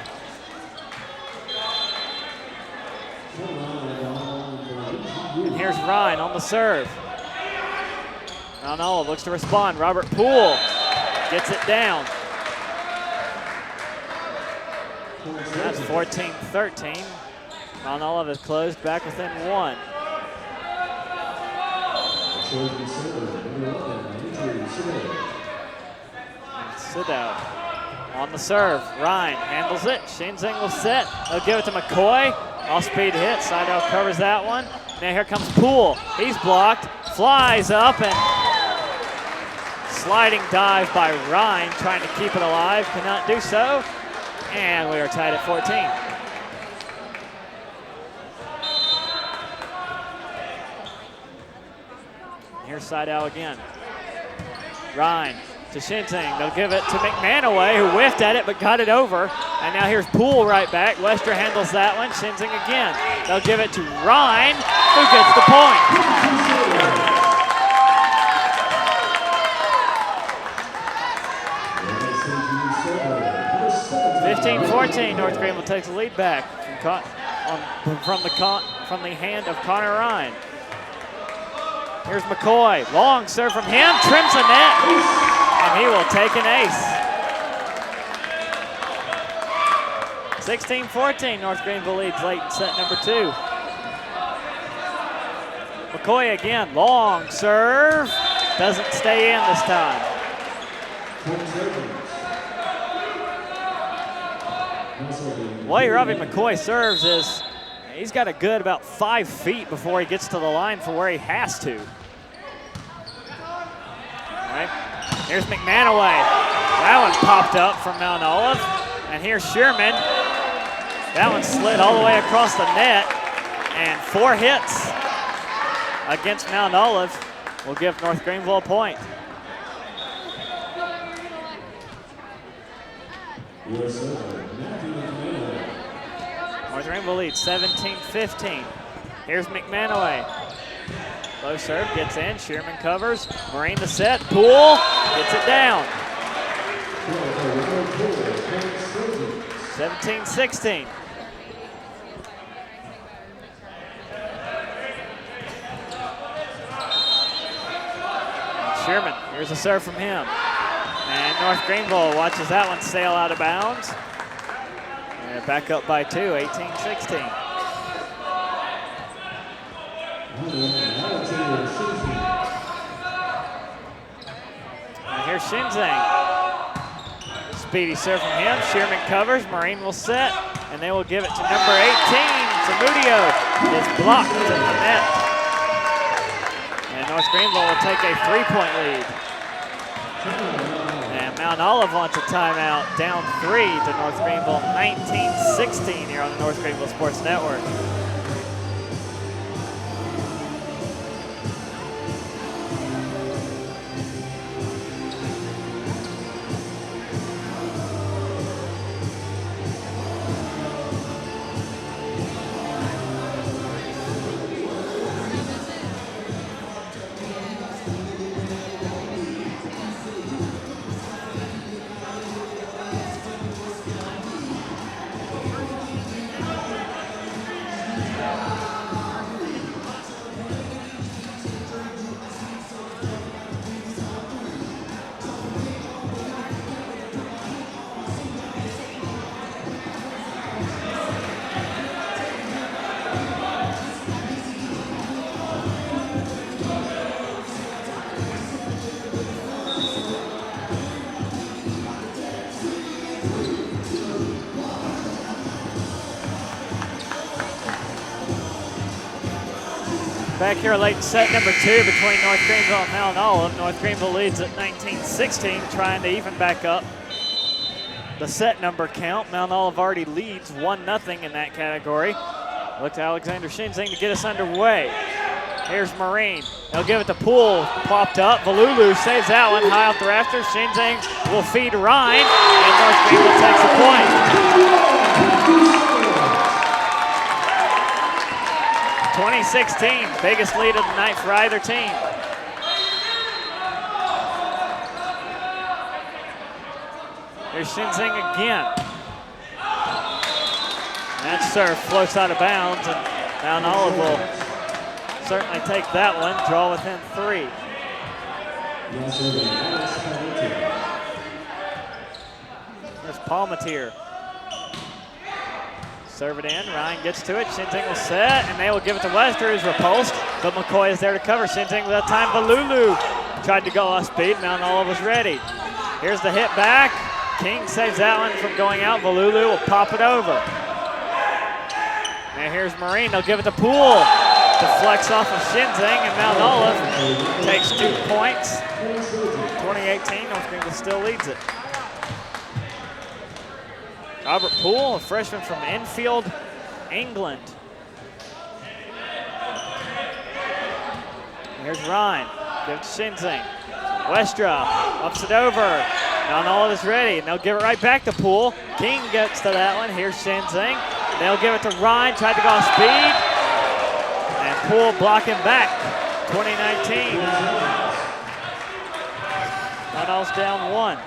B: And here's Ryan on the serve. Mount Olive looks to respond. Robert Poole gets it down. That's 14-13. Mount Olive is closed back within 1. Sidow on the serve. Ryan handles it. Shinzing will set. They'll give it to McCoy. Off-speed hit. Sidow covers that one. Now here comes Poole. He's blocked. Flies up and sliding dive by Ryan, trying to keep it alive. Cannot do so. And we are tied at 14. Here's Sidow again. Ryan to Shinzing. They'll give it to McManaway, who whiffed at it but got it over. And now here's Poole right back. Wester handles that one. Shinzing again. They'll give it to Ryan, who gets the point. 15-14. North Greenville takes the lead back from the hand of Connor Ryan. Here's McCoy. Long serve from him. Trims the net. And he will take an ace. 16-14. North Greenville leads late in set number 2. McCoy again. Long serve. Doesn't stay in this time. The way Robbie McCoy serves is he's got a good about 5 feet before he gets to the line for where he has to. All right, here's McManaway. That one popped up from Mount Olive. And here's Shearman. That one slid all the way across the net. And 4 hits against Mount Olive will give North Greenville a point. North Greenville leads 17-15. Here's McManaway. Low serve, gets in, Shearman covers. Marine to set, Poole gets it down. 17-16. Shearman, here's a serve from him. And North Greenville watches that one sail out of bounds. And back up by 2, 18-16. And here's Shinzing. Speedy serve from him. Shearman covers. Marine will set. And they will give it to number 18. Zamudio is blocked in the net. And North Greenville will take a 3-point lead. And Mount Olive wants a timeout, down 3 to North Greenville, 19-16 here on the North Greenville Sports Network. Back here late in set number 2 between North Greenville and Mount Olive. North Greenville leads at 19-16, trying to even back up the set number count. Mount Olive already leads 1-0 in that category. Look to Alexander Shinzing to get us underway. Here's Marine. They'll give it to Poole. Popped up. Valulu saves that one high off the rafters. Shinzing will feed Ryan, and North Greenville takes the point. 2016, biggest lead of the night for either team. Here's Shinzing again. That serve floats out of bounds, and Mount Olive will certainly take that one, draw within 3. Palmatier. Serve it in, Ryan gets to it, Shinzing will set, and they will give it to Wester, who's repulsed, but McCoy is there to cover. Shinzing with that time, Valulu tried to go off speed, Mount Olive was ready. Here's the hit back, King saves that one from going out, Valulu will pop it over. And here's Marine, they'll give it to Poole. Deflects off of Shinzing, and Mount Olive takes 2 points. 2018, North Greenville still leads it. Robert Poole, a freshman from Enfield, England. Here's Ryan, give it to Shinzing. Westra ups it over. Mount Olive is ready, and they'll give it right back to Poole. King gets to that one, here's Shinzing. They'll give it to Ryan, tried to go off speed. And Poole blocking back, 2019. Mount Olive's down 1.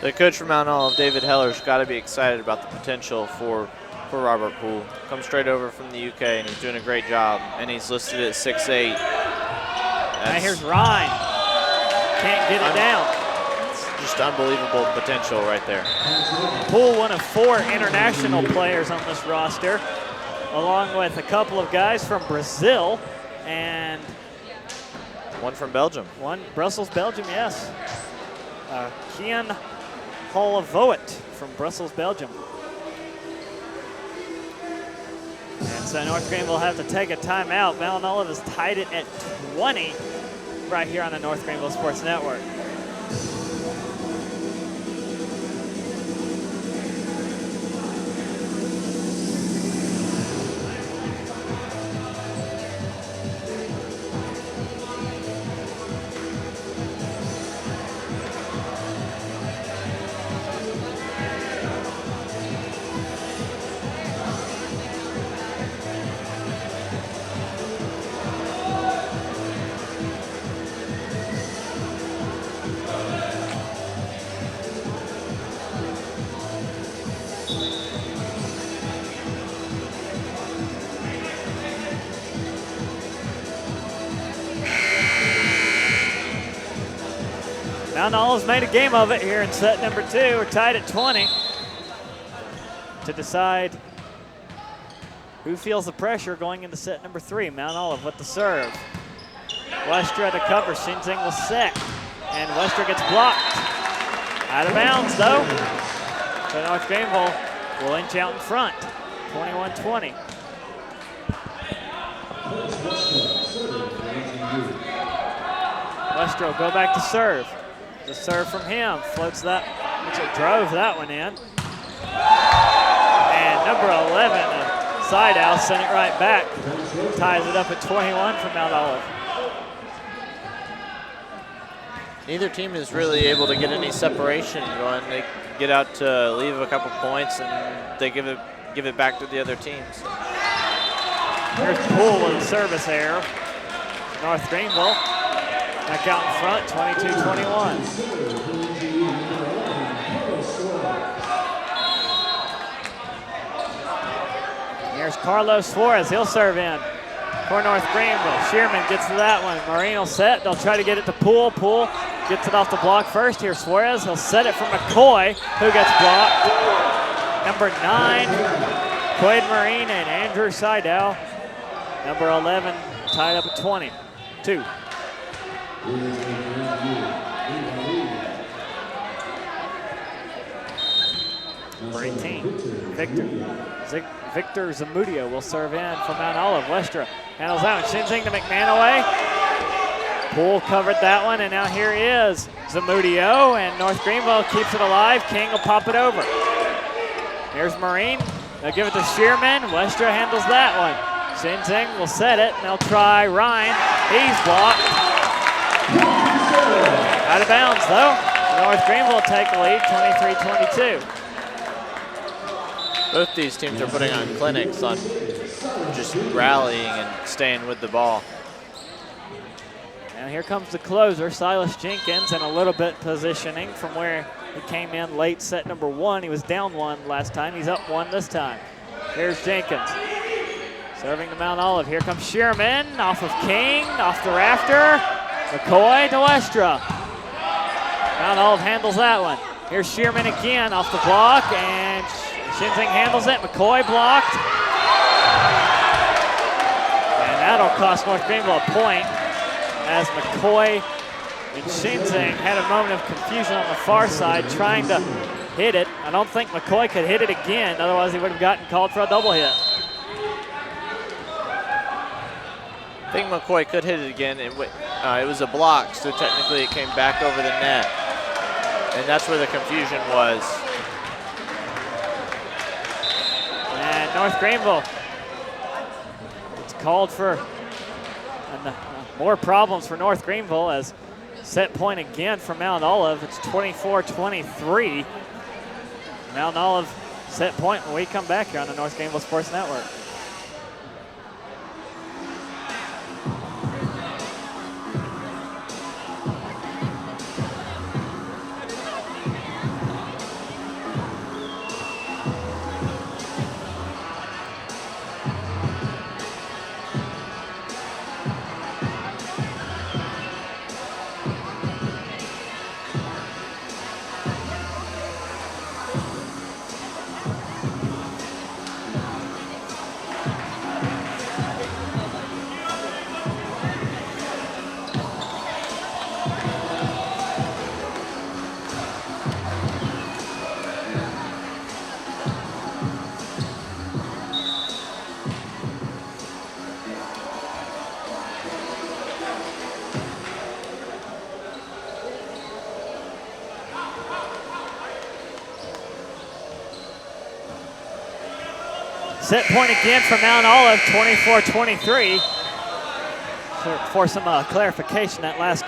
C: The coach from Mount Olive, David Heller's got to be excited about the potential for Robert Poole. Comes straight over from the UK, and he's doing a great job. And he's listed at 6'8".
B: Now here's Ryan. Can't get it down.
C: It's just unbelievable potential right there.
B: Poole, one of 4 international players on this roster, along with a couple of guys from Brazil and
C: one from Belgium.
B: Brussels, Belgium, yes. Kian Holavoet from Brussels, Belgium. And so North Greenville will have to take a timeout. Mount Olive has tied it at 20 right here on the North Greenville Sports Network. Mount Olive's made a game of it here in set number 2. We're tied at 20 to decide who feels the pressure going into set number 3. Mount Olive with the serve. Westra to cover, Shinzing will set, and Westra gets blocked. Out of bounds though. So North Greenville will inch out in front, 21-20. Westra will go back to serve. The serve from him, floats that, drove that one in. And number 11, side out, sent it right back. Ties it up at 21 for Mount Olive.
C: Neither team is really able to get any separation going. They get out to leave a couple points, and they give it back to the other teams.
B: Here's Poole with the service error. North Greenville back out in front, 22-21. Here's Carlos Suarez, he'll serve in for North Greenville. Shearman gets to that one. Marine will set, they'll try to get it to Poole. Poole gets it off the block first. Here's Suarez, he'll set it for McCoy, who gets blocked. Number 9, Quaid Marine and Andrew Seidel. Number 11 tied up at 22. Number 18, Victor Zamudio will serve in for Mount Olive. Westra handles that one. Shinzing to McManaway. Poole covered that one, and now here is Zamudio, and North Greenville keeps it alive. King will pop it over. Here's Marine. They'll give it to Shearman. Westra handles that one. Shinzing will set it, and they'll try Ryan. He's blocked. Out of bounds, though. North Greenville take the lead, 23-22.
C: Both these teams are putting on clinics on just rallying and staying with the ball.
B: And here comes the closer, Silas Jenkins, and a little bit positioning from where he came in late set number 1. He was down 1 last time. He's up 1 this time. Here's Jenkins. Serving to Mount Olive. Here comes Shearman, off of King, off the rafter. McCoy to Westra. Mount Olive handles that one. Here's Shearman again off the block, and Shinzing handles it. McCoy blocked. And that'll cost North Greenville a point as McCoy and Shinzing had a moment of confusion on the far side trying to hit it. I don't think McCoy could hit it again, otherwise he would have gotten called for a double hit.
C: I think McCoy could hit it again. It was a block, so technically it came back over the net. And that's where the confusion was.
B: And North Greenville, it's called for more problems for North Greenville as set point again for Mount Olive. It's 24-23. Mount Olive set point when we come back here on the North Greenville Sports Network. Set point again for Mount Olive, 24-23. For some clarification, that last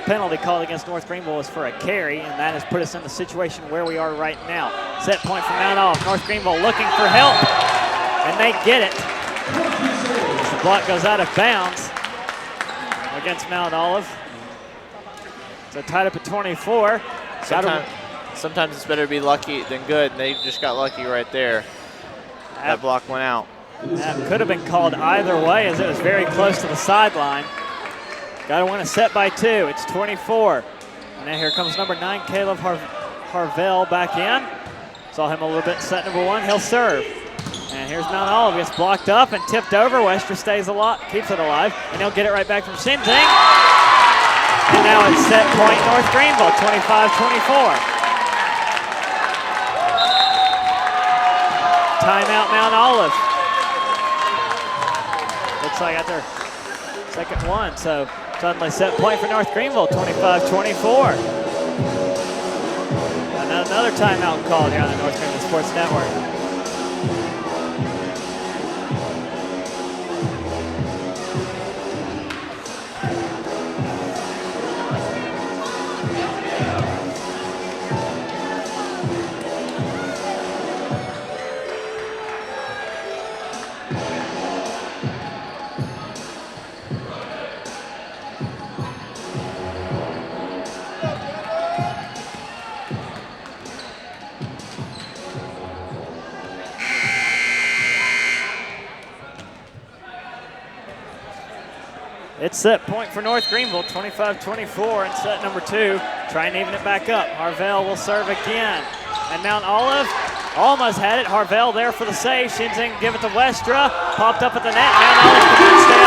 B: penalty called against North Greenville was for a carry, and that has put us in the situation where we are right now. Set point for Mount Olive. North Greenville looking for help, and they get it. The block goes out of bounds against Mount Olive. So tied up at 24.
C: Sometimes it's better to be lucky than good, and they just got lucky right there. That block went out.
B: That could have been called either way as it was very close to the sideline. Got to win a set by 2. It's 24. And then here comes number 9, Caleb Harvell back in. Saw him a little bit in set number 1. He'll serve. And here's Mount Olive. Gets blocked up and tipped over. Westra keeps it alive. And he'll get it right back from Shinzing. And now it's set point North Greenville, 25-24. Timeout Mount Olive. Looks like got their second one, so suddenly set point for North Greenville, 25-24. And another timeout called here on the North Greenville Sports Network. It's set point for North Greenville, 25-24 in set number 2. Try and even it back up. Harvell will serve again. And Mount Olive almost had it. Harvell there for the save. Shinzing give it to Westra. Popped up at the net. Mount Olive could stay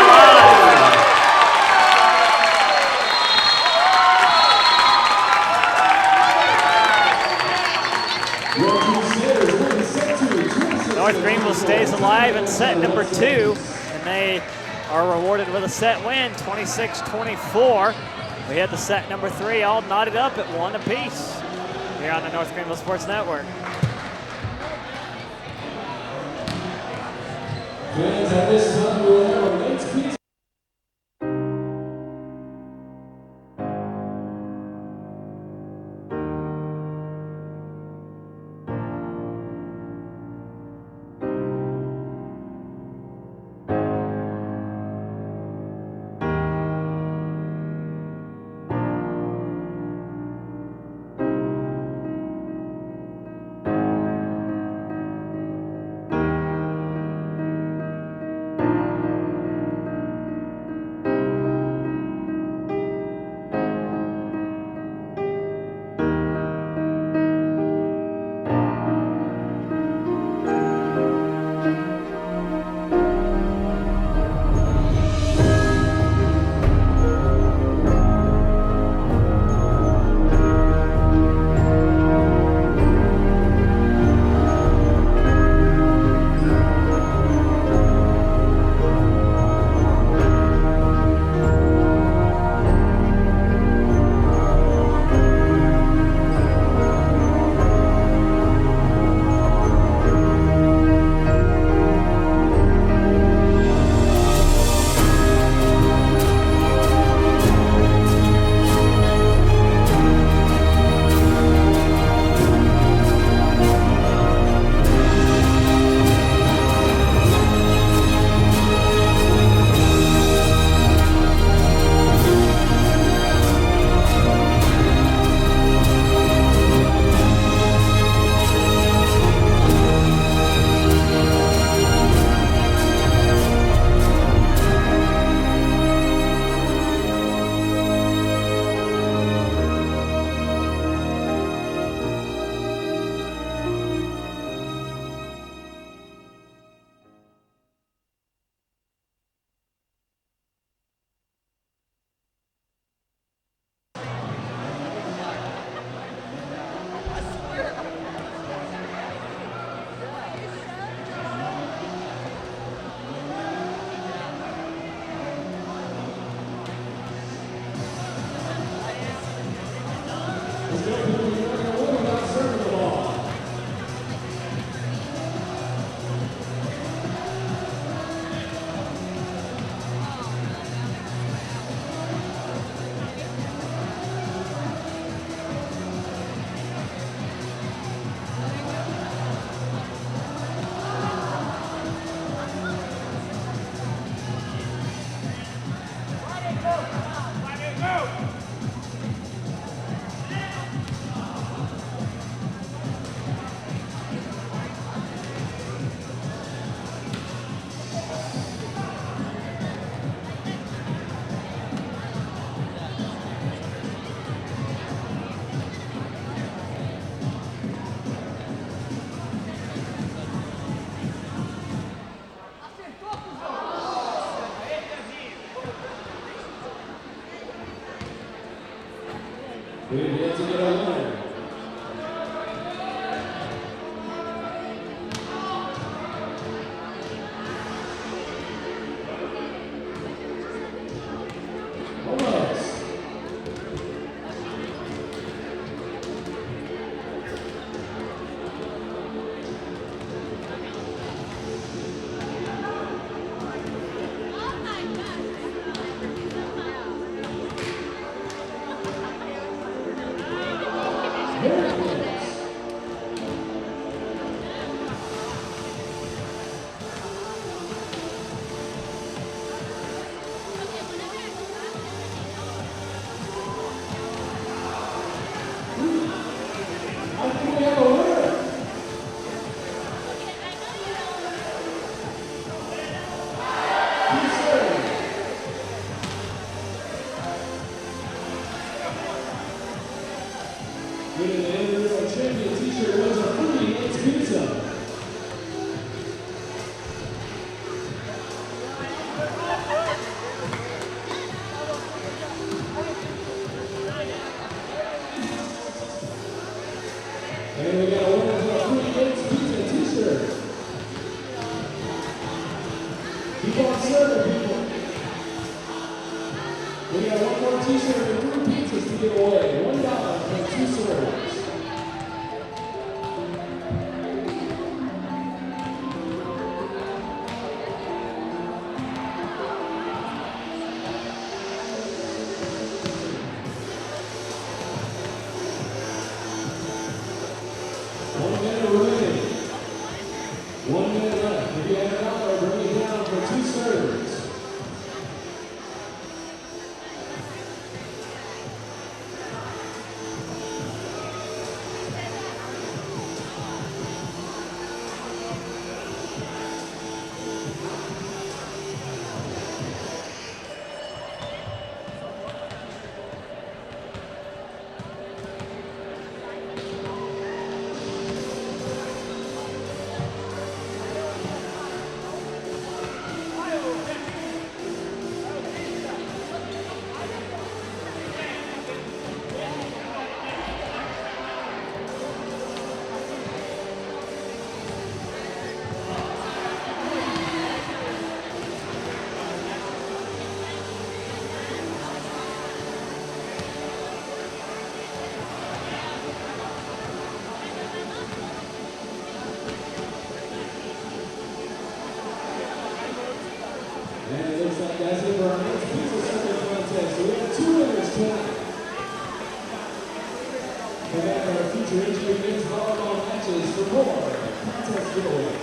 B: alive. North Greenville stays alive in set number 2, and they are rewarded with a set win, 26-24. We had the set number 3 all knotted up at 1 apiece here on the North Greenville Sports Network.
A: Fans, at this time, we'll have our next piece. There's no penalty running away without serving the ball. We've yet to get a winner. Winning the individual champion t-shirt was a fruity It's Pizza. And we got a winner for a fruity It's Pizza t-shirt. Keep on serving, people. We got one more t-shirt and 3 pizzas to give away. $1 for 2 serves. And it looks like that's it for our next pizza circuit contest. So we have 2 winners tonight. Come back for our future NGU men's volleyball matches for more contest giveaways.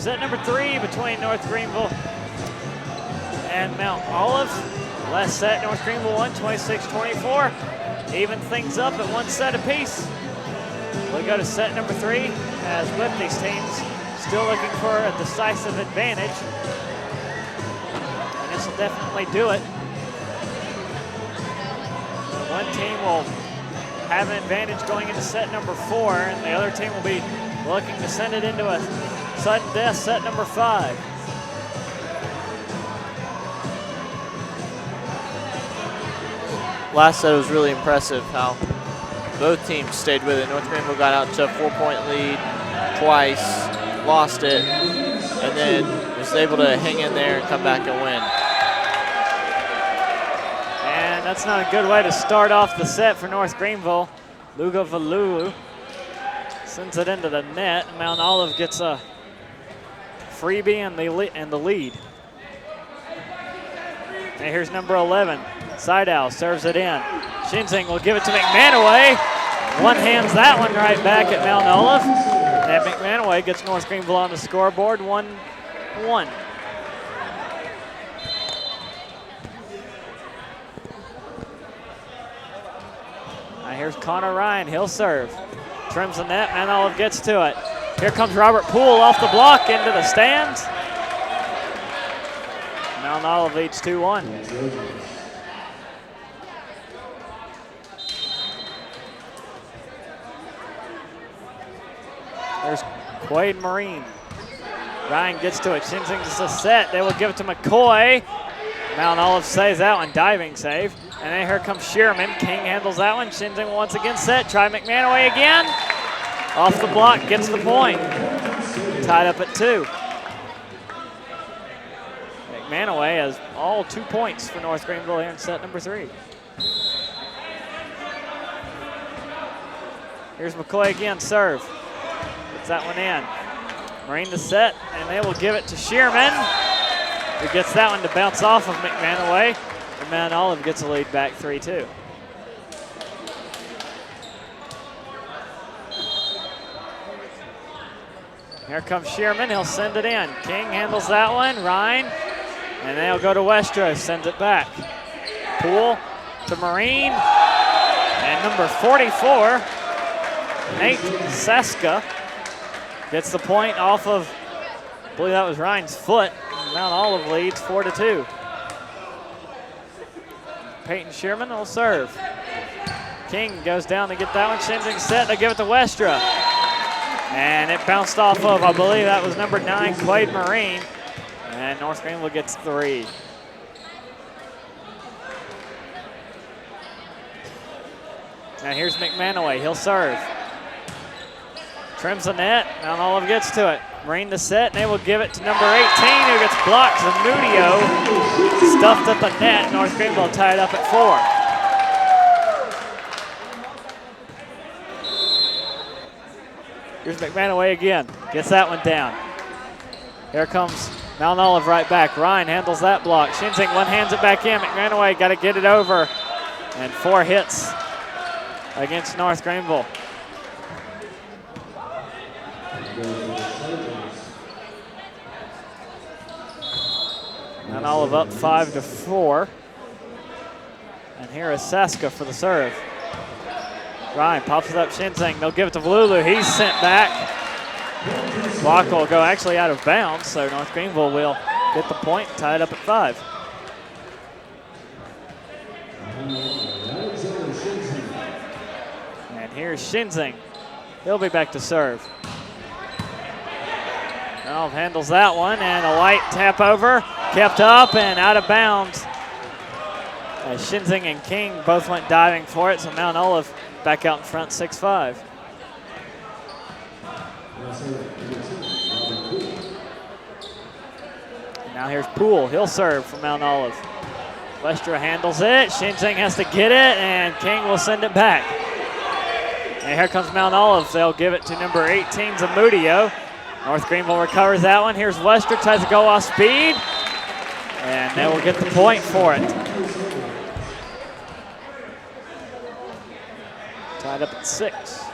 B: set number 3 between North Greenville and Mount Olive. Last set, North Greenville won 26-24. Even things up at 1 set apiece. We'll go to set number 3 as both these teams still looking for a decisive advantage. And this will definitely do it. One team will have an advantage going into set number 4, and the other team will be looking to send it into a sudden death set number 5.
C: Last set was really impressive how both teams stayed with it. North Greenville got out to a 4-point lead twice, lost it, and then was able to hang in there and come back and win.
B: And that's not a good way to start off the set for North Greenville. Luga Valulu sends it into the net. Mount Olive gets a freebie in the lead. And here's number 11. Seidel serves it in. Shinzing will give it to McManaway. One hands that one right back at Mount Olive. And McManaway gets North Greenville on the scoreboard, 1-1. Now here's Connor Ryan, he'll serve. Trims the net, Mount Olive gets to it. Here comes Robert Poole off the block into the stands. Mount Olive leads 2-1. There's Quaid Marine. Ryan gets to it. Shinzing just a set. They will give it to McCoy. Mount Olive saves that one. Diving save. And then here comes Shearman. King handles that one. Shinzing once again set. Try McManaway again. Off the block. Gets the point. Tied up at 2. McManaway has all 2 points for North Greenville here in set number 3. Here's McCoy again. Serve. That one in. Marine the set, and they will give it to Shearman, who gets that one to bounce off of McManaway. And Mount Olive gets the lead back 3-2. Here comes Shearman, he'll send it in. King handles that one, Ryan, and they'll go to Westro, sends it back. Poole to Marine, and number 44, Nate Seska, gets the point off of, I believe that was Ryan's foot. Mount Olive leads 4-2. Peyton Shearman will serve. King goes down to get that one. Shinzing set, they give it to Westra. And it bounced off of, I believe that was number 9, Quaid Marine. And North Greenville gets 3. Now here's McManaway, he'll serve. Trims the net, Mount Olive gets to it. Marine the set, and they will give it to number 18, who gets blocked. Zamudio stuffed at the net. North Greenville tied up at 4. Here's McManaway again, gets that one down. Here comes Mount Olive right back. Ryan handles that block. Shinzing one hands it back in. McManaway got to get it over. And 4 hits against North Greenville. Mount Olive up 5-4. And here is Saska for the serve. Ryan pops it up Shinzing. They'll give it to Valulu. He's sent back. Block will go actually out of bounds, so North Greenville will get the point, tied up at 5. And here's Shinzing. He'll be back to serve. Olive handles that one, and a light tap over. Kept up and out of bounds. As Shinzing and King both went diving for it, so Mount Olive back out in front, 6-5. Now here's Poole. He'll serve for Mount Olive. Westra handles it. Shinzing has to get it, and King will send it back. And here comes Mount Olive. They'll give it to number 18, Zamudio. North Greenville recovers that one. Here's Westra, tries to go off speed, and they will get the point for it. Tied up at 6.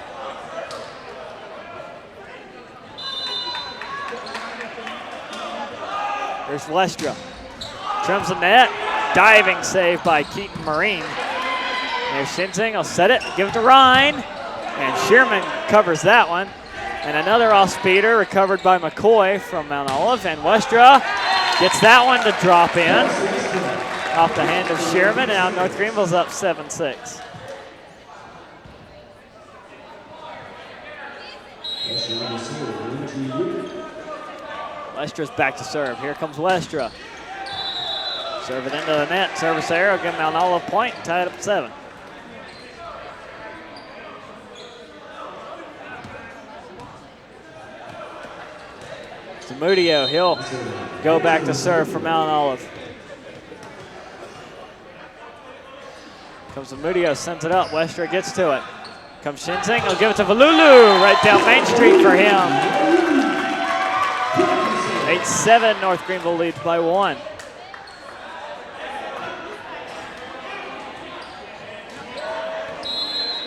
B: Here's Westra. Trims the net. Diving save by Keaton Marine. There's Shinzing. He'll set it. Give it to Ryan. And Shearman covers that one. And another off-speeder recovered by McCoy from Mount Olive. And Westra gets that one to drop in off the hand of Shearman. And now North Greenville's up 7-6. Westra's back to serve. Here comes Westra. Serve it into the net. Service error. Give Mount Olive a point. Tie it up 7. Zamudio, he'll go back to serve for Mount Olive. Comes Zamudio, sends it up. Westra gets to it. Comes Shinzing, he'll give it to Valulu, right down Main Street for him. 8-7, North Greenville leads by 1.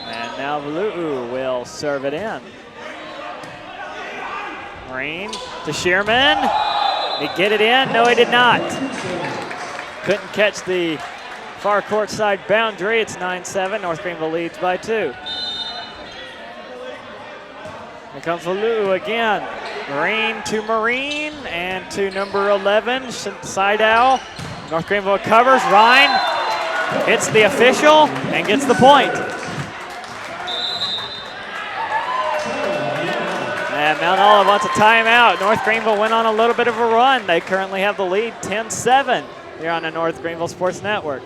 B: And now Valulu will serve it in. Marine to Shearman. Did he get it in? No, he did not. Couldn't catch the far court side boundary. It's 9-7. North Greenville leads by 2. Here comes Valulu again. Marine and to number 11, Seidel. North Greenville covers. Ryan hits the official and gets the point. And Mount Olive wants a timeout. North Greenville went on a little bit of a run. They currently have the lead 10-7 here on the North Greenville Sports Network.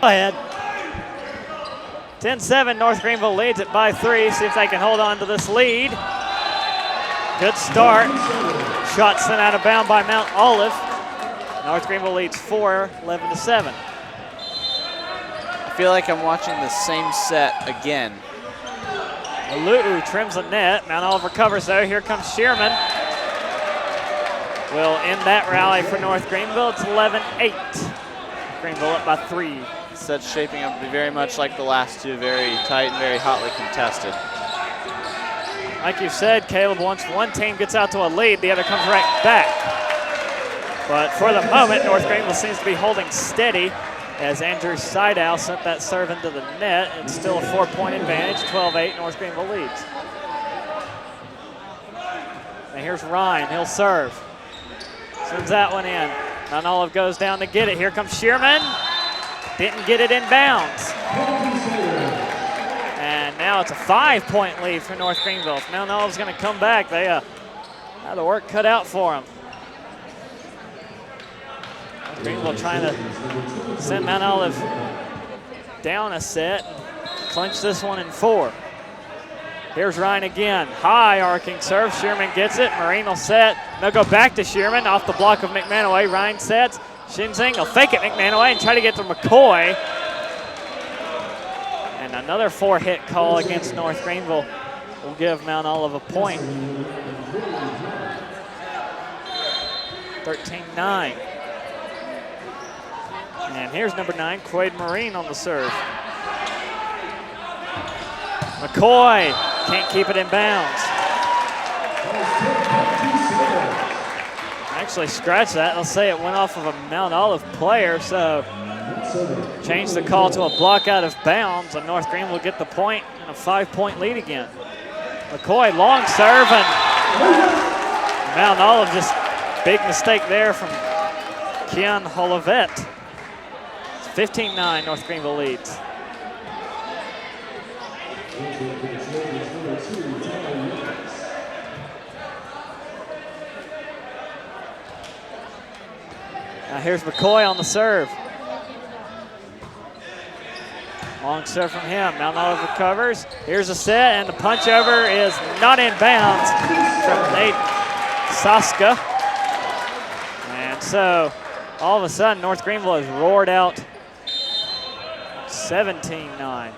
B: Go ahead. 10-7, North Greenville leads it by 3. See if they can hold on to this lead. Good start. Shot sent out of bounds by Mount Olive. North Greenville leads 4, 11-7.
C: I feel like I'm watching the same set again.
B: Malu'u trims the net. Mount Olive recovers though. Here comes Shearman. Will end that rally for North Greenville. It's 11-8. Greenville up by 3.
C: Set's shaping up to be very much like the last two, very tight and very hotly contested.
B: Like you said, Caleb, once one team gets out to a lead, the other comes right back. But for the moment, North Greenville seems to be holding steady as Andrew Seidel sent that serve into the net. It's still a 4-point advantage, 12-8, North Greenville leads. And here's Ryan, he'll serve. Sends that one in. Mount Olive goes down to get it. Here comes Shearman. Didn't get it in bounds. And now it's a 5-point lead for North Greenville. If Mount Olive's going to come back, they have the work cut out for them. North Greenville trying to send Mount Olive down a set and clinch this one in 4. Here's Ryan again. High arcing serve. Shearman gets it. Marine will set. They'll go back to Shearman off the block of McManaway. Ryan sets. Shinzing will fake it McManaway and try to get to McCoy. And another 4-hit call against North Greenville will give Mount Olive a point. 13-9. And here's number 9, Quaid Marine on the serve. McCoy can't keep it in bounds. Actually, scratch that. They'll say it went off of a Mount Olive player, so change the call to a block out of bounds, and North Greenville will get the point and a 5-point lead again. McCoy, long serve, and Mount Olive just big mistake there from Keon Holovet. It's 15-9, North Greenville leads. Now here's McCoy on the serve. Long serve from him. Mount Olive recovers. Here's a set, and the punch over is not in bounds from Nate Saska. And so all of a sudden, North Greenville has roared out 17-9.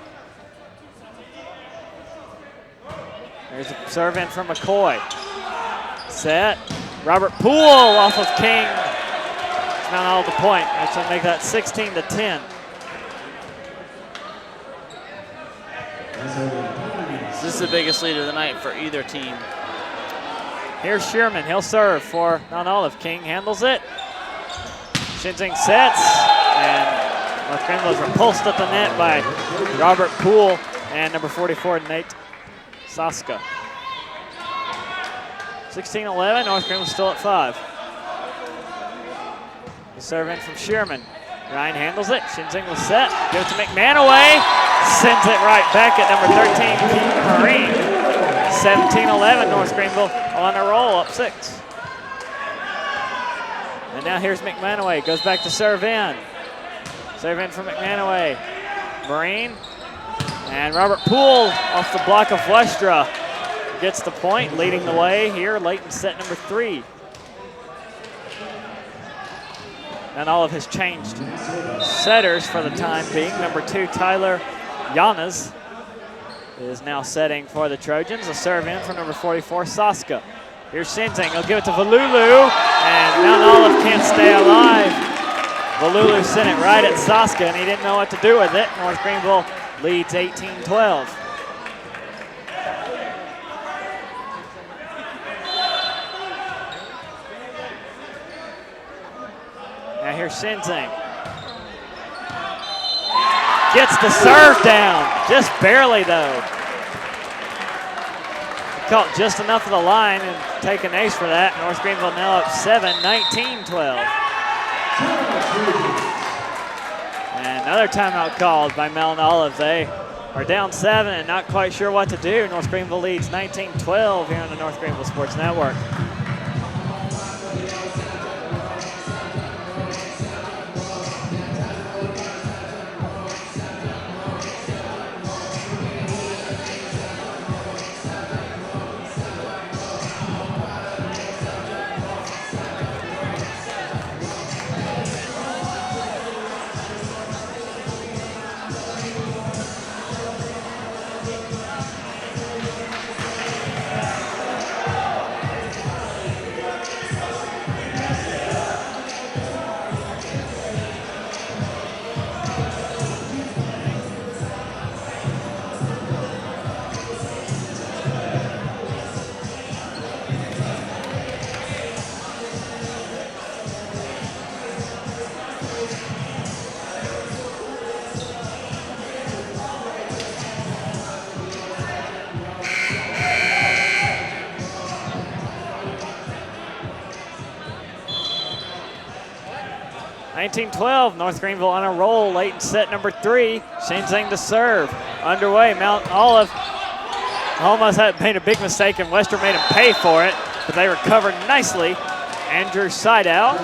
B: There's a serve in from McCoy. Set. Robert Poole off of King. Mount Olive the point. That's going to make that 16-10.
D: This is the biggest lead of the night for either team.
B: Here's Shearman. He'll serve for Mount Olive. King handles it. Shinzing sets. And North Greenville is repulsed at the net by Robert Poole and number 44, Nate Saska. 16-11. North Greenville still at 5. The serve in from Shearman. Ryan handles it. Shinzing will set. Gives it to McManaway. Sends it right back at number 13, Pete Marine. 17-11, North Greenville on a roll, up 6. And now here's McManaway. Goes back to serve in. Serve in from McManaway. Marine. And Robert Poole off the block of Westra gets the point, leading the way here late in set number 3. And Olive has changed setters for the time being. Number 2, Tyler Yanas is now setting for the Trojans. A serve in from number 44, Saska. Here's Shinzing. He'll give it to Valulu, and Mount Olive can't stay alive. Valulu sent it right at Saska, and he didn't know what to do with it. North Greenville leads 18-12. Now here's Shinzing. Gets the serve down, just barely though. Caught just enough of the line and take an ace for that. North Greenville now up 7, 19-12. And another timeout called by Mount Olive. They are down 7 and not quite sure what to do. North Greenville leads 19-12 here on the North Greenville Sports Network. North Greenville on a roll late in set number 3. Shinzing to serve. Underway, Mount Olive almost had made a big mistake and Western made him pay for it, but they recovered nicely. Andrew Sideout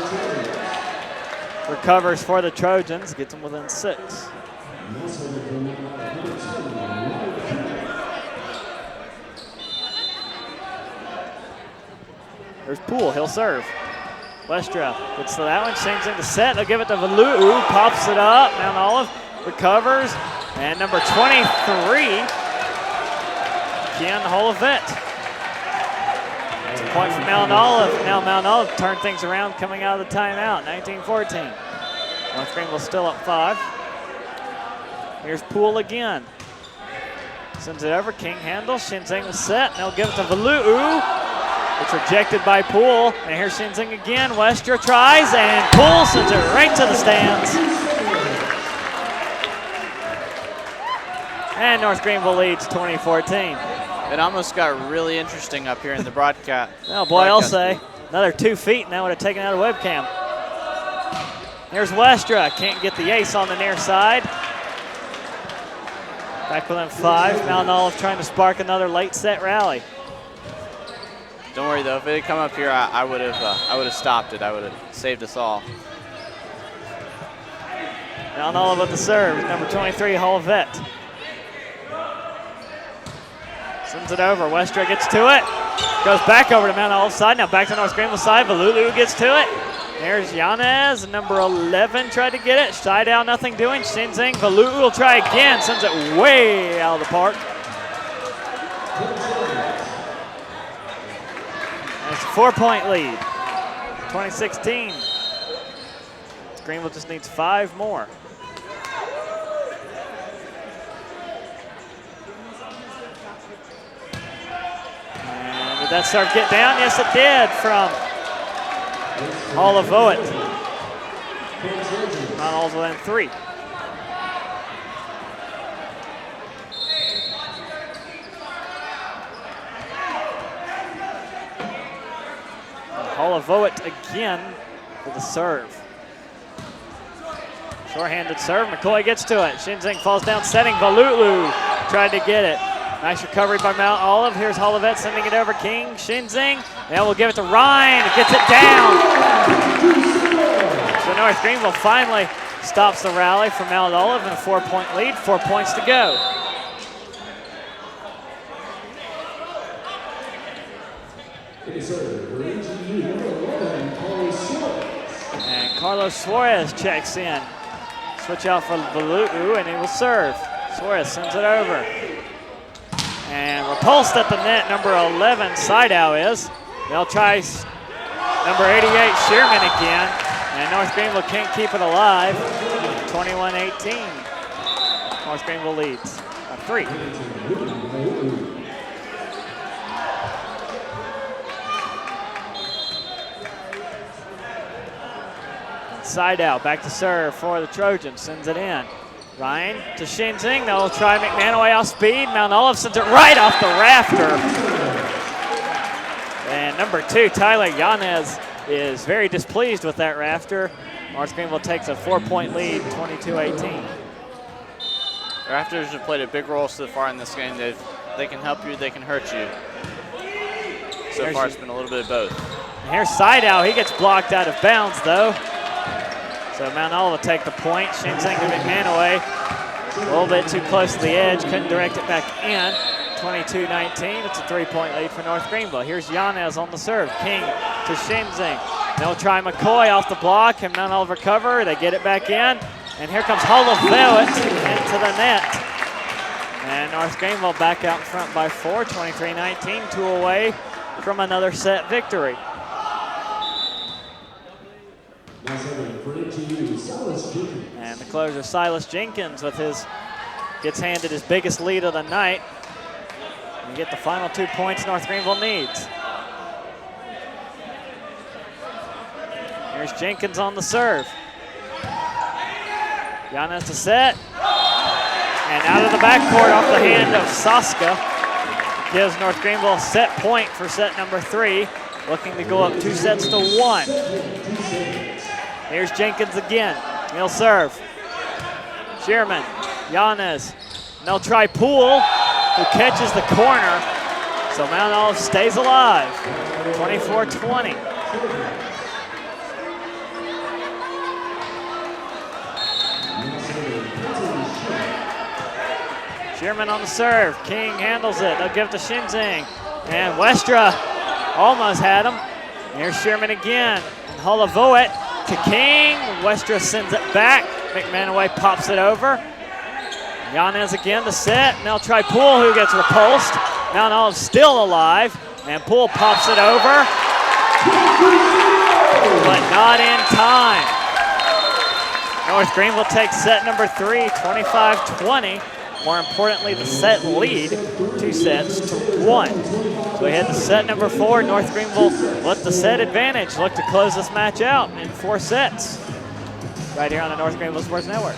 B: recovers for the Trojans, gets them within 6. There's Poole, he'll serve. Westra gets to that one, Shinzing to set. They'll give it to Valuu, pops it up. Mount Olive recovers. And number 23, Keon Holovet. That's a point for Mount Olive. Now Mount Olive turned things around coming out of the timeout, 19-14. North Greenville still up 5. Here's Poole again. Sends it over, King handles, Shinzing will set. And they'll give it to Valuu. It's rejected by Poole, and here's Shinzing again. Westra tries, and Poole sends it right to the stands. And North Greenville leads 2014.
D: It almost got really interesting up here in the broadcast.
B: Oh boy, I'll say. Another 2 feet, and that would have taken out a webcam. Here's Westra, can't get the ace on the near side. Back within 5. Mount Olive trying to spark another late set rally.
D: Don't worry though, if it had come up here, I would have stopped it. I would have saved us all.
B: Mount Olive with the serve, number 23, Olivet. Sends it over, Westra gets to it. Goes back over to Mount Olive's side, now back to North Greenville side. Valulu gets to it. There's Yanez, number 11, tried to get it. Scheidau, nothing doing. Shinzing, Valulu will try again. Sends it way out of the park. And it's a 4-point lead. 2016. Greenville just needs 5 more. And did that serve get down? Yes, it did from Olivoet. Mount Olive's within 3. Olivoet again for the serve. Short-handed serve, McCoy gets to it. Shinzing falls down setting, Valulu tried to get it. Nice recovery by Mount Olive. Here's Olivet sending it over King. Shinzing, now we'll give it to Ryan. It gets it down. So North Greenville finally stops the rally from Mount Olive in a 4-point lead. 4 points to go. And Carlos Suarez checks in. Switch out for Valulu, and he will serve. Suarez sends it over. And repulsed at the net, number 11, Scheidau is. They'll try number 88, Shearman again. And North Greenville can't keep it alive. 21-18. North Greenville leads by 3. Scheidau back to serve for the Trojans, sends it in. Ryan to Shinzing, they'll try McManaway off speed. Mount Olive sends it right off the rafter. And number 2, Tyler Yanez, is very displeased with that rafter. North Greenville takes a 4-point lead, 22-18.
D: Rafters have played a big role so far in this game. They can help you, they can hurt you. So far it's been a little bit of both.
B: And here's Scheidau, he gets blocked out of bounds though. So Mount Olive will take the point. Shinzing to McManaway. A little bit too close to the edge. Couldn't direct it back in. 22-19. It's a 3-point lead for North Greenville. Here's Yanez on the serve. King to Shinzing. They'll try McCoy off the block. And Mount Olive recover. They get it back in. And here comes Holovelit into the net. And North Greenville back out in front by 4. 23-19. 2 away from another set victory. And the closer, Silas Jenkins, with gets handed his biggest lead of the night. And get the final 2 points North Greenville needs. Here's Jenkins on the serve. Yanez to set. And out of the backcourt off the hand of Saska. Gives North Greenville a set point for set number 3. Looking to go up 2 sets to 1. Here's Jenkins again. He'll serve. Shearman, Yanez. And they'll try Poole, who catches the corner. So Mount Olive stays alive. 24-20. Shearman on the serve. King handles it. They'll give it to Shinzing. And Westra almost had him. Here's Shearman again. And Holovoet to King. Westra sends it back. McManaway pops it over. Yanez again to set. And they'll try Poole, who gets repulsed. Mount Olive still alive. And Poole pops it over. But not in time. North Greenville takes set number 3, 25-20. more importantly, the set lead, 2 sets to 1. So we head to set number 4. North Greenville with the set advantage. Look to close this match out in 4 sets. Right here on the North Greenville Sports Network.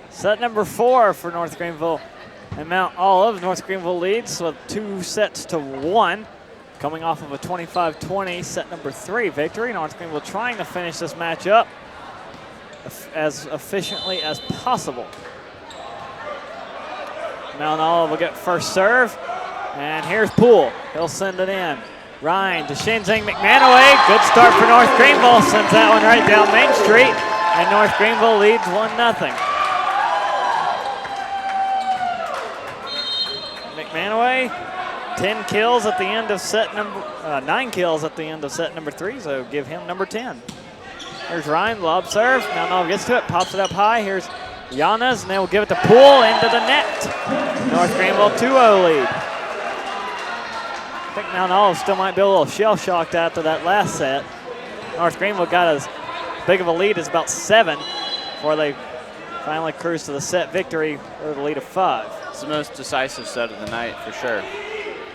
B: Set number 4 for North Greenville and Mount Olive. North Greenville leads with 2 sets to 1. Coming off of a 25-20 set number 3 victory. North Greenville trying to finish this match up as efficiently as possible. Mount Olive will get first serve. And here's Poole. He'll send it in. Ryan to Shinzing McManaway. Good start for North Greenville. Sends that one right down Main Street. And North Greenville leads 1-0. McManaway, 10 kills at the end of set number, 9 kills at the end of set number 3, so give him number 10. Here's Ryan, lob serve. Mount Olive gets to it, pops it up high. Here's Giannis, and they will give it to Poole into the net. North Greenville 2-0 lead. I think Mount Olive still might be a little shell-shocked after that last set. North Greenville got as big of a lead as about 7 before they finally cruised to the set victory with a lead of 5.
D: It's the most decisive set of the night for sure.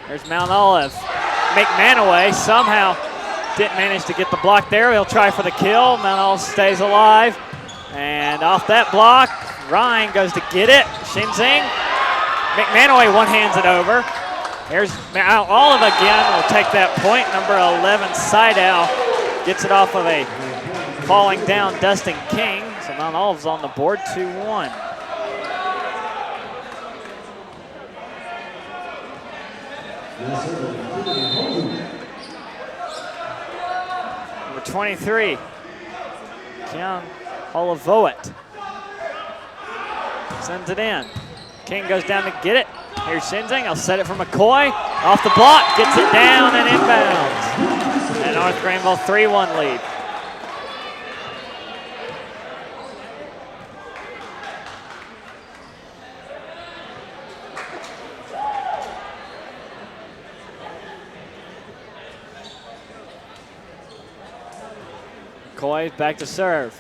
B: There's Mount Olive. McManaway somehow didn't manage to get the block there. He'll try for the kill. Mount Olive stays alive. And off that block, Ryan goes to get it. Shinzing. McManaway one-hands it over. Here's Mount Olive again. Will take that point. Number 11, Sidell, gets it off of a falling down Dustin King. So Mount Olive's on the board, 2-1. Number 23, Keon Olivoet sends it in. King goes down to get it, Here's Shinzing. I'll set it for McCoy. Off the block, gets it down and inbounds. And North Greenville 3-1 lead. McCoy back to serve.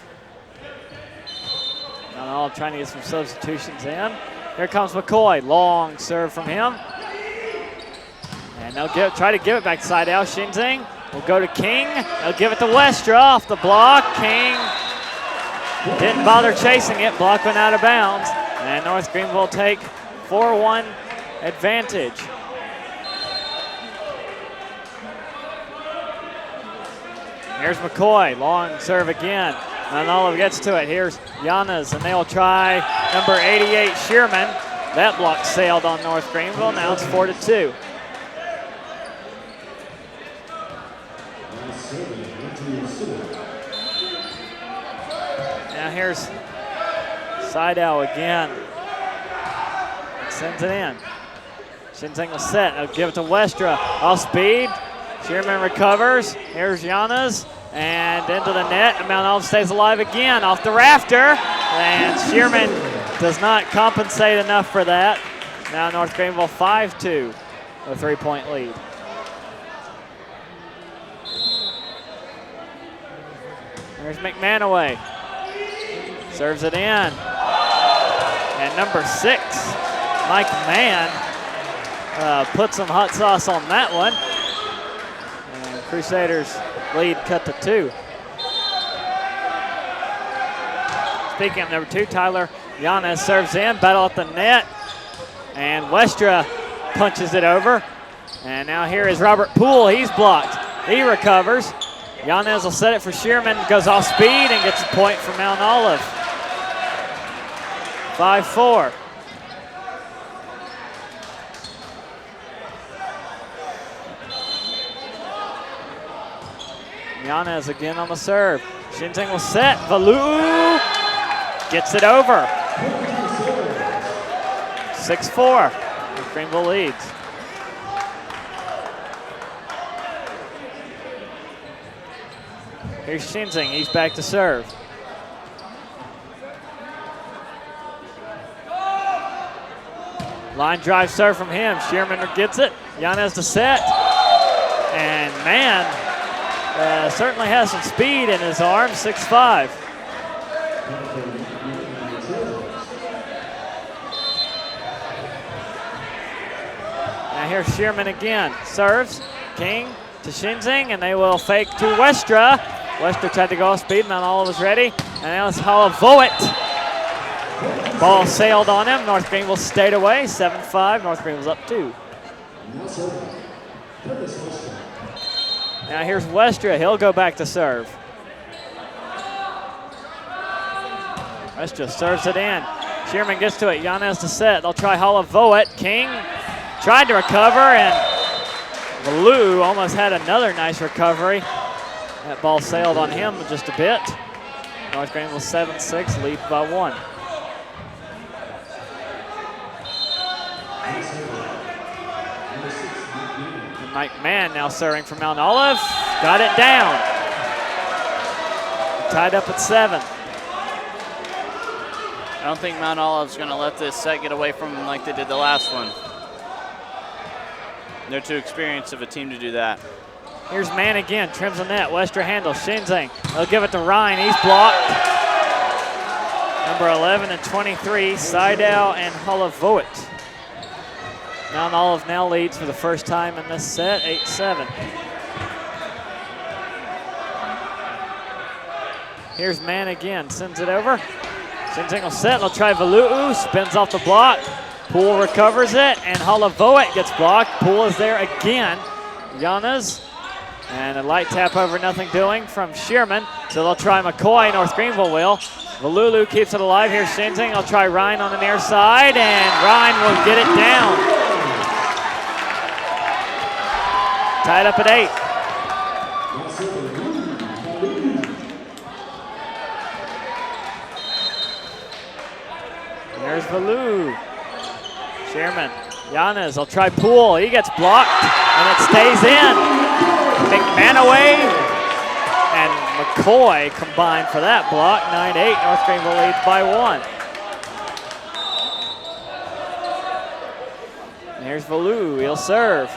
B: Now trying to get some substitutions in. Here comes McCoy, long serve from him. And they'll try to give it back to Seidel. Shinzing will go to King. They'll give it to Westra off the block. King didn't bother chasing it. Block went out of bounds. And North Greenville take 4-1 advantage. Here's McCoy, long serve again. And Olive gets to it. Here's Yanas, and they'll try number 88, Shearman. That block sailed on North Greenville. Now it's 4-2. Now here's Seidel again. Sends it in. Shinzing will set. They'll give it to Westra. Off speed. Shearman recovers. Here's Yanas. And into the net, and Mount Olive stays alive again off the rafter. And Shearman does not compensate enough for that. Now North Greenville 5-2, a 3-point lead. There's McManaway. Serves it in. And number 6, Mike Mann, put some hot sauce on that one. And Crusaders lead cut to 2. Speaking of number 2, Tyler Yanes serves in, battle at the net, and Westra punches it over. And now here is Robert Poole. He's blocked. He recovers. Yanes will set it for Shearman, goes off speed and gets a point for Mount Olive. 5-4. Yanes again on the serve. Shinzing will set. Valu gets it over. 6-4. Greenville leads. Here's Shinzing. He's back to serve. Line drive serve from him. Shearman gets it. Yanes to set. And man, certainly has some speed in his arm, 6'5". Now here's Shearman again. Serves. King to Shinzing, and they will fake to Westra. Westra tried to go off speed. Mount Olive was ready. And now it's Holavoet. Ball sailed on him. North Greenville stayed away. 7-5. North Greenville's up 2. Now here's Westra. He'll go back to serve. Westra serves it in. Shearman gets to it. Yanes to set. They'll try Holavoet. King tried to recover, and Valu almost had another nice recovery. That ball sailed on him just a bit. North Greenville 7-6, lead by 1. Mike Mann now serving for Mount Olive. Got it down. Tied up at 7.
D: I don't think Mount Olive's going to let this set get away from them like they did the last one. They're too experienced of a team to do that.
B: Here's Mann again, trims the net. Westra handles. Shinzing. They'll give it to Ryan. He's blocked. Number 11 and 23, Seidel and Holavoet. Mount Olive now leads for the first time in this set, 8-7. Here's Mann again, sends it over. Shinzing will set, they'll try Valu'u, spins off the block. Poole recovers it, and Holavoet gets blocked. Poole is there again. Yanas, and a light tap over, nothing doing from Shearman. So they'll try McCoy, North Greenville will. Valulu keeps it alive. Here's Shinzing, they'll try Ryan on the near side, and Ryan will get it down. Tied up at 8. There's Valu. Shearman Yanez will try Poole. He gets blocked, and it stays in. McManaway and McCoy combined for that block. 9-8, North Greenville leads by 1. And here's Valou, he'll serve.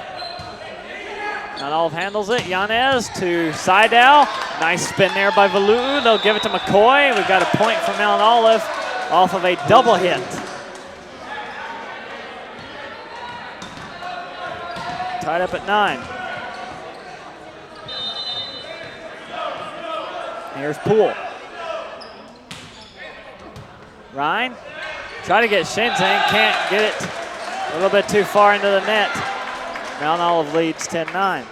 B: Mount Olive handles it. Yanez to Seidel. Nice spin there by Valou. They'll give it to McCoy. We've got a point for Mount Olive off of a double hit. Tied up at 9. Here's Poole. Ryan, try to get Shinzing, can't get it a little bit too far into the net. Mount Olive leads 10-9.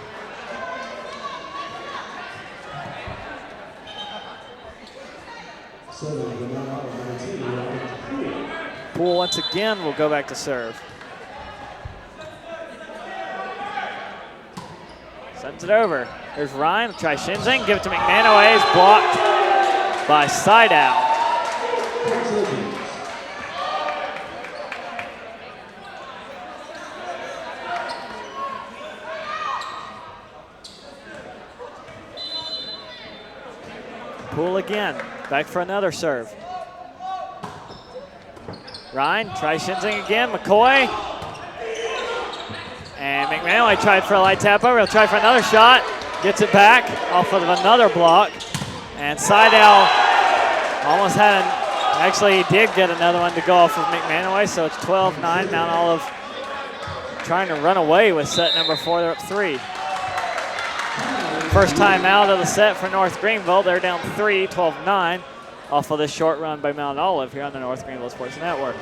B: Poole once again will go back to serve. Sends it over. There's Ryan, try Shinzing, give it to McManaway. It's blocked by Seidel. Poole again, back for another serve. Ryan, try Shinzing again, McCoy. And McManaway tried for a light tap over. He'll try for another shot. Gets it back off of another block. And Seidel almost had actually he did get another one to go off of McManaway, so it's 12-9. Mount Olive trying to run away with set number 4. They're up 3. First time out of the set for North Greenville. They're down 3, 12-9 off of this short run by Mount Olive here on the North Greenville Sports Network.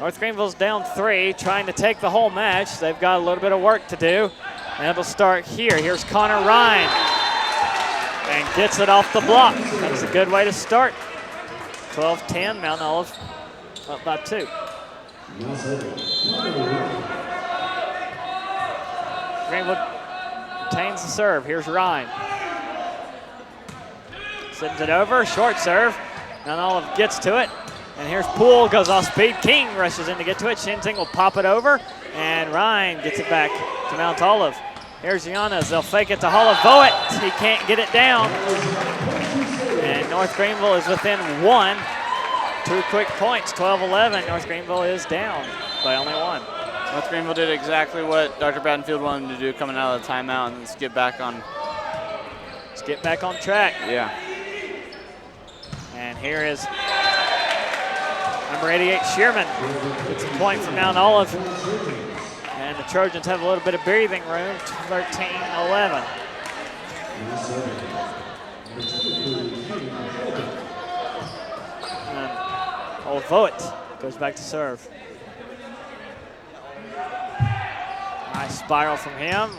B: North Greenville's down 3, trying to take the whole match. They've got a little bit of work to do, and it'll start here. Here's Connor Ryan, and gets it off the block. That's a good way to start. 12-10, Mount Olive up by 2. Greenville retains the serve. Here's Ryan. Sends it over, short serve. Mount Olive gets to it. And here's Poole, goes off speed. King rushes in to get to it. Shinzing will pop it over, and Ryan gets it back to Mount Olive. Here's Yanez. They'll fake it to Hollavoet. He can't get it down. And North Greenville is within 1. 2 quick points, 12-11. North Greenville is down by only 1.
D: North Greenville did exactly what Dr. Bradenfield wanted to do coming out of the timeout, and let's get back on
B: track.
D: Yeah.
B: And here is number 88, Shearman. Gets a point from Mount Olive. And the Trojans have a little bit of breathing room, 13-11. And Voet goes back to serve. Nice spiral from him.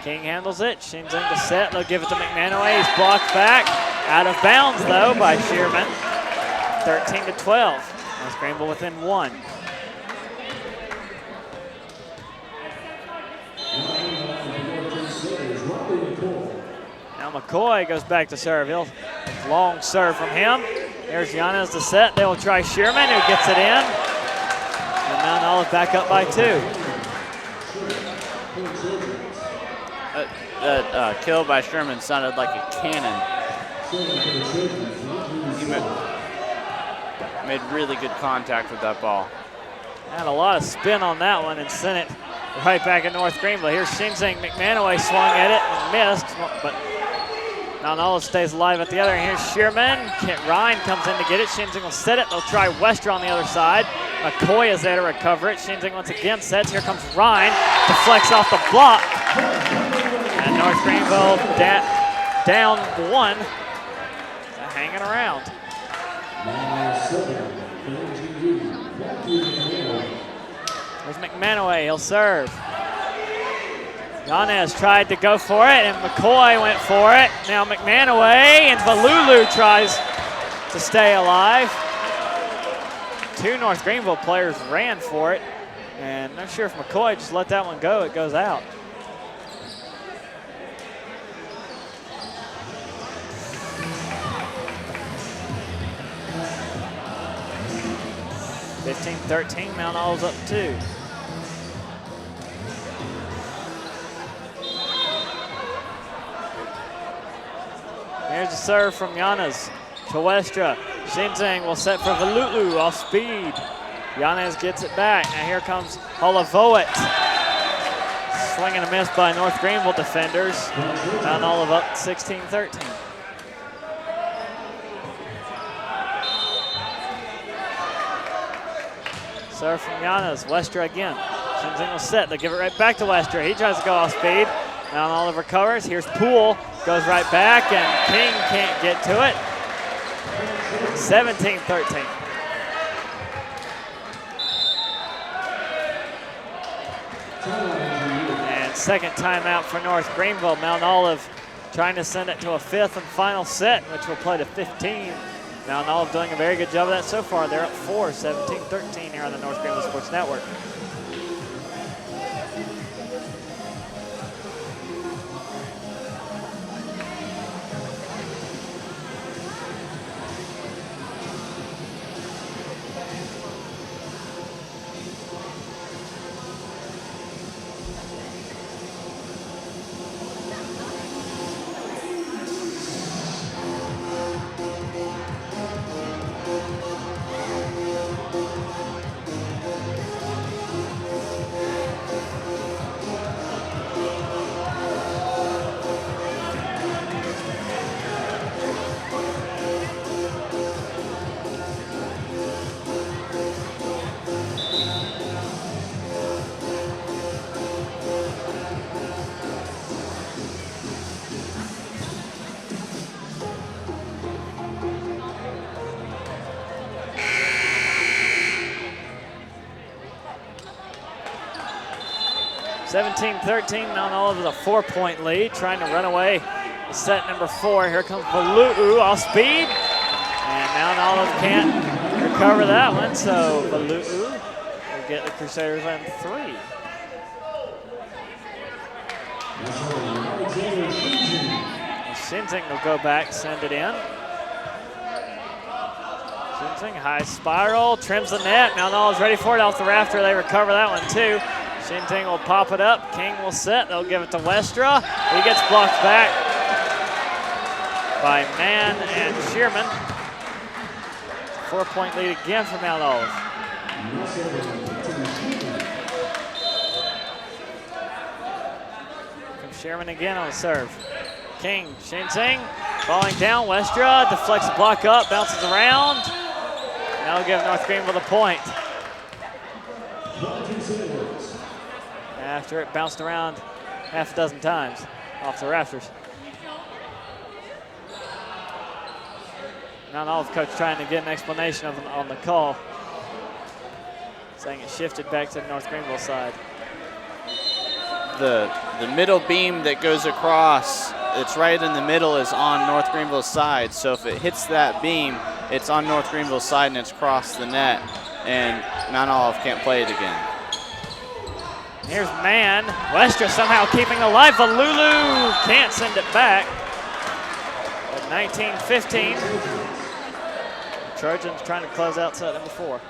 B: King handles it. Shinzing to set. They'll give it to McManaway. He's blocked back. Out of bounds, though, by Shearman. 13-12. North Greenville within 1. Now McCoy goes back to serve. Long serve from him. There's Yanez to set. They will try Shearman, who gets it in. And Mount Olive back up by 2.
D: That kill by Sherman sounded like a cannon. He made really good contact with that ball.
B: Had a lot of spin on that one and sent it right back at North Greenville. Here's Shinzing McManaway swung at it and missed, but Mount Olive stays alive at the other. And here's Shearman. Ryan comes in to get it. Shinzing will set it. They'll try Westra on the other side. McCoy is there to recover it. Shinzing once again sets. Here comes Ryan. Deflects off the block. And North Greenville down 1. Hanging around. There's McManaway. He'll serve. Yanez tried to go for it, and McCoy went for it. Now McManaway, and Valulu tries to stay alive. 2 North Greenville players ran for it, and not sure if McCoy just let that one go. It goes out. (15-13), Mount Olive's up 2. Here's a serve from Yanez to Westra. Shinzing will set for Valulu off speed. Yanez gets it back. Now here comes Holavoet. Swing and a miss by North Greenville defenders. Mount Olive up 16-13. Serve from Yanez. Westra again. Shinzing will set. They give it right back to Westra. He tries to go off speed. Mount Olive recovers. Here's Poole. Goes right back, and King can't get to it. 17-13. And second timeout for North Greenville. Mount Olive trying to send it to a 5th and final set, which will play to 15. Mount Olive doing a very good job of that so far. They're up 4, 17-13 here on the North Greenville Sports Network. (17-13), Mount Olive with a 4-point lead, trying to run away set number 4. Here comes Valuu off speed, and Mount Olive can't recover that one, so Valuu will get the Crusaders on 3. Shinzing will go back, send it in. Shinzing, high spiral, trims the net. Mount Olive's ready for it off the rafter. They recover that one too. Shinzing will pop it up. King will set. They'll give it to Westra. He gets blocked back by Mann and Shearman. 4-point lead again for Mount Olive. From Shearman again on the serve. King, Shinzing, falling down. Westra deflects the block up, bounces around. That'll give North Greenville the point. After it bounced around half a dozen times off the rafters. Mount Olive coach trying to get an explanation on the call, saying it shifted back to the North Greenville side.
D: The middle beam that goes across, it's right in the middle, is on North Greenville's side. So if it hits that beam, it's on North Greenville's side and it's across the net, and Mount Olive can't play it again.
B: Here's Mann. Westra somehow keeping alive. Valulu can't send it back. At 19-15. Trojans trying to close out set number 4.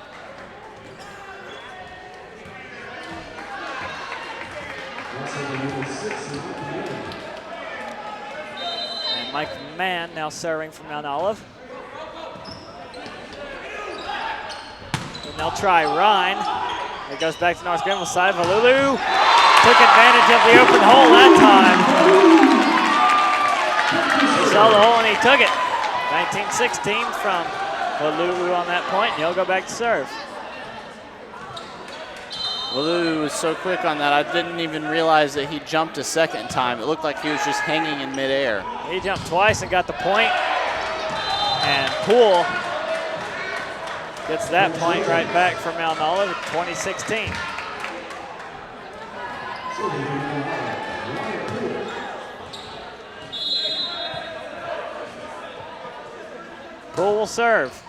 B: And Mike Mann now serving from Mount Olive. And they'll try Rhine. It goes back to North Greenville side. Valulu took advantage of the open hole that time. He saw the hole and he took it. 19-16 from Valulu on that point, and he'll go back to serve.
D: Valulu was so quick on that, I didn't even realize that he jumped a second time. It looked like he was just hanging in midair.
B: He jumped twice and got the point. And Poole gets that point right back from Mount Olive at 2016. Poole will serve.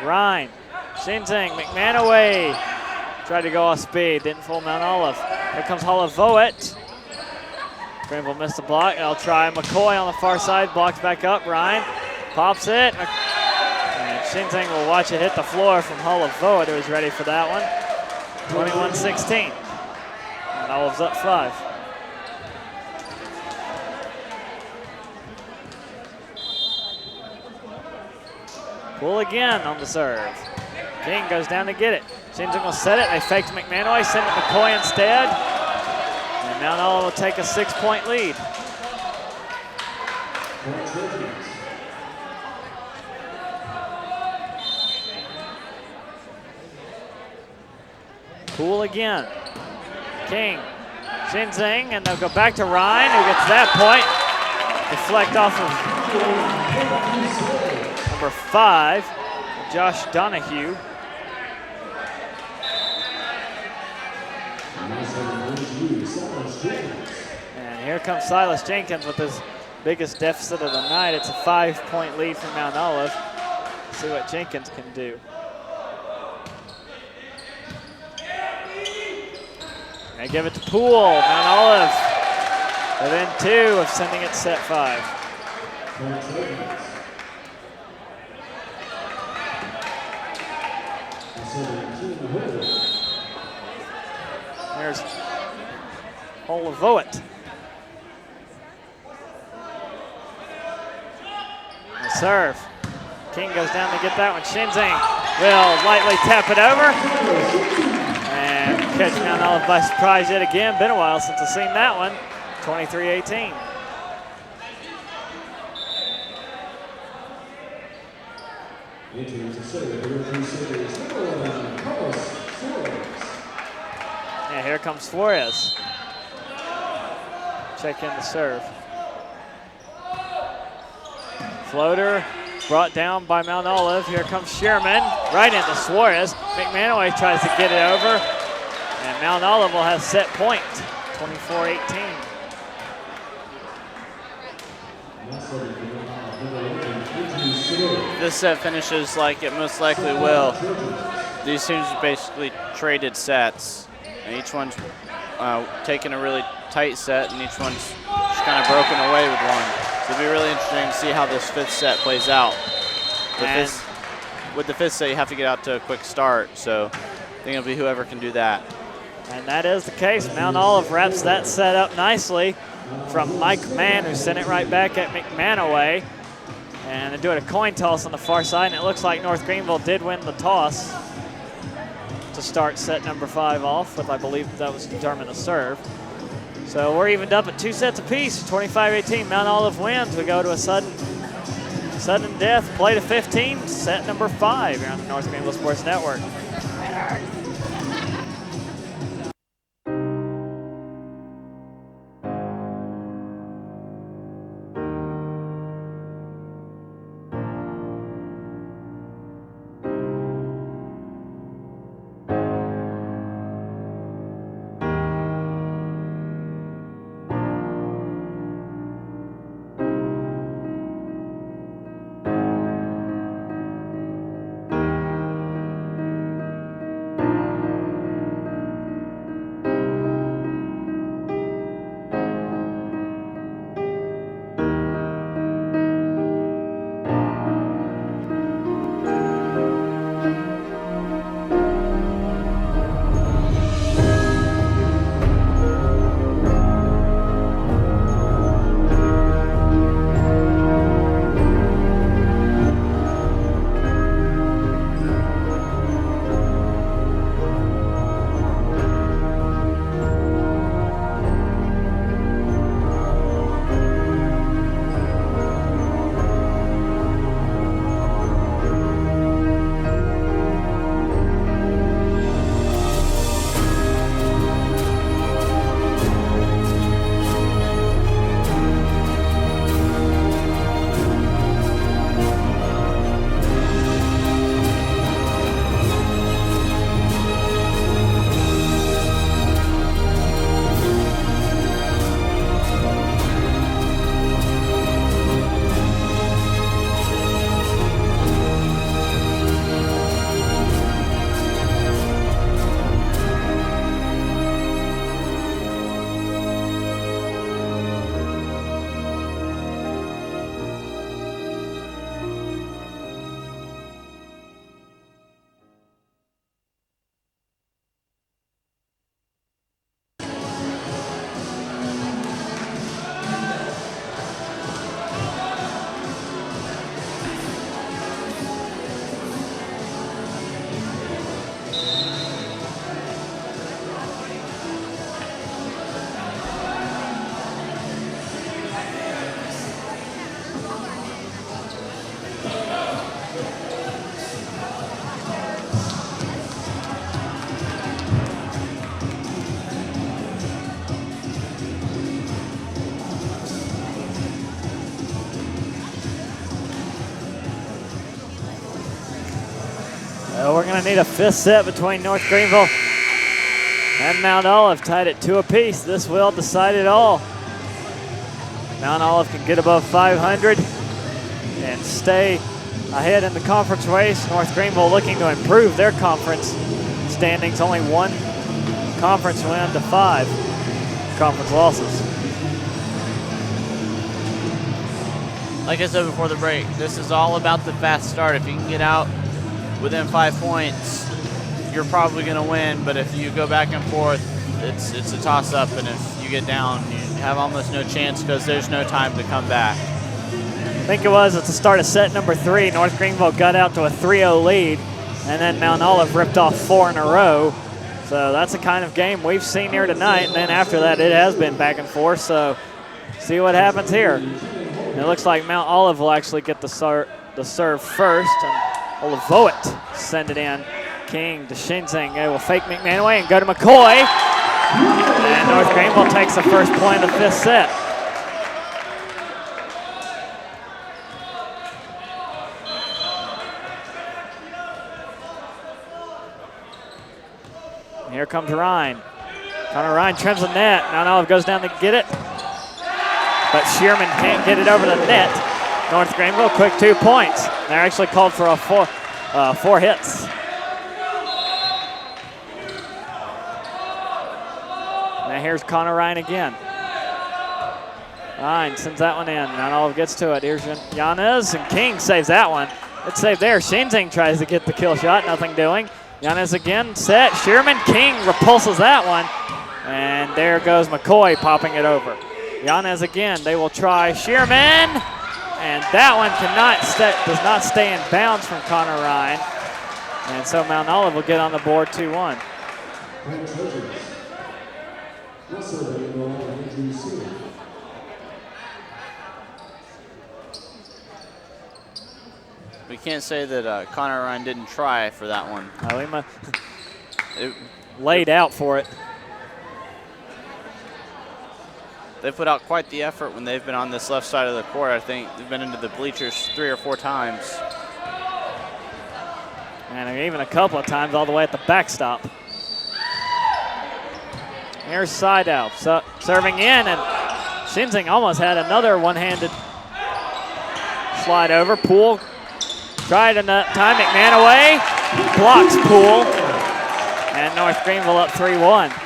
B: Rhine, Shinzing, McMahon away. Tried to go off speed, didn't fool Mount Olive. Here comes Hollavoet. Greenville missed the block. They'll try McCoy on the far side, blocked back up. Rhine pops it. And Shinzing will watch it hit the floor from Hollavoet, who was ready for that one. 21-16. Mount Olive's up 5. Poole again on the serve. King goes down to get it. Shinzing will set it. They faked McManaway, send it to McCoy instead. And Mount Olive will take a 6-point lead. Poole again. King, Shinzing, and they'll go back to Rhine, who gets that point. Deflect off of number 5, Josh Donahue. And here comes Silas Jenkins with his biggest deficit of the night. It's a 5-point lead for Mount Olive. Let's see what Jenkins can do. They give it to Poole. Mount Olive within 2 of sending it set 5. There's Hollavoet. The serve. King goes down to get that one. Shinzing will lightly tap it over. And catch Mount Olive by surprise yet again. Been a while since I've seen that one. 23-18. Yeah, here comes Flores. Check in the serve. Floater brought down by Mount Olive. Here comes Sherman, right into Suarez. McManaway tries to get it over. And Mount Olive will have set point, 24-18.
D: This set finishes like it most likely will. These teams basically traded sets, and each one's taking a really tight set, and each one's just kind of broken away with one. So it'll be really interesting to see how this 5th set plays out. With the 5th set, you have to get out to a quick start, so I think it'll be whoever can do that.
B: And that is the case. Mount Olive wraps that set up nicely from Mike Mann, who sent it right back at McManaway. And they're doing a coin toss on the far side, and it looks like North Greenville did win the toss to start set number 5 off, with I believe that was determined to serve. So we're evened up at 2 sets apiece, 25-18. Mount Olive wins. We go to a sudden death, play to 15, set number 5 here on the North Greenville Sports Network. going to need a fifth set between North Greenville and Mount Olive, tied at 2 apiece. This will decide it all. Mount Olive can get above 500 and stay ahead in the conference race. North Greenville looking to improve their conference standings, only 1 conference win to 5 conference losses.
D: Like I said before the break, this is all about the fast start. If you can get out within 5 points, you're probably going to win. But if you go back and forth, it's a toss-up. And if you get down, you have almost no chance because there's no time to come back.
B: I think it was at the start of set number 3, North Greenville got out to a 3-0 lead, and then Mount Olive ripped off 4 in a row. So that's the kind of game we've seen here tonight. And then after that, it has been back and forth. So see what happens here. And it looks like Mount Olive will actually get the serve first, and Olivoit send it in. King to Shinzing. They will fake McManaway and go to McCoy. And North Greenville takes the first point of the 5th set. And here comes Ryan. Connor Ryan trims the net. Mount Olive goes down to get it, but Shearman can't get it over the net. North Greenville, quick 2 points. They're actually called for a 4 hits. Now here's Connor Ryan again. Ryan sends that one in. Mount Olive gets to it. Here's Yanez, and King saves that one. It's saved there. Shinzing tries to get the kill shot, nothing doing. Yanez again, set. Shearman, King repulses that one. And there goes McCoy popping it over. Yanez again, they will try Shearman. And that one does not stay in bounds from Connor Ryan. And so Mount Olive will get on the board 2-1.
D: We can't say that Connor Ryan didn't try for that one.
B: He laid out for it.
D: They put out quite the effort when they've been on this left side of the court. I think they've been into the bleachers 3 or 4 times.
B: And even a couple of times all the way at the backstop. Here's Seidel serving in, and Shinzing almost had another one-handed slide over. Poole tried another time. McManaway blocks Poole, and North Greenville up 3-1.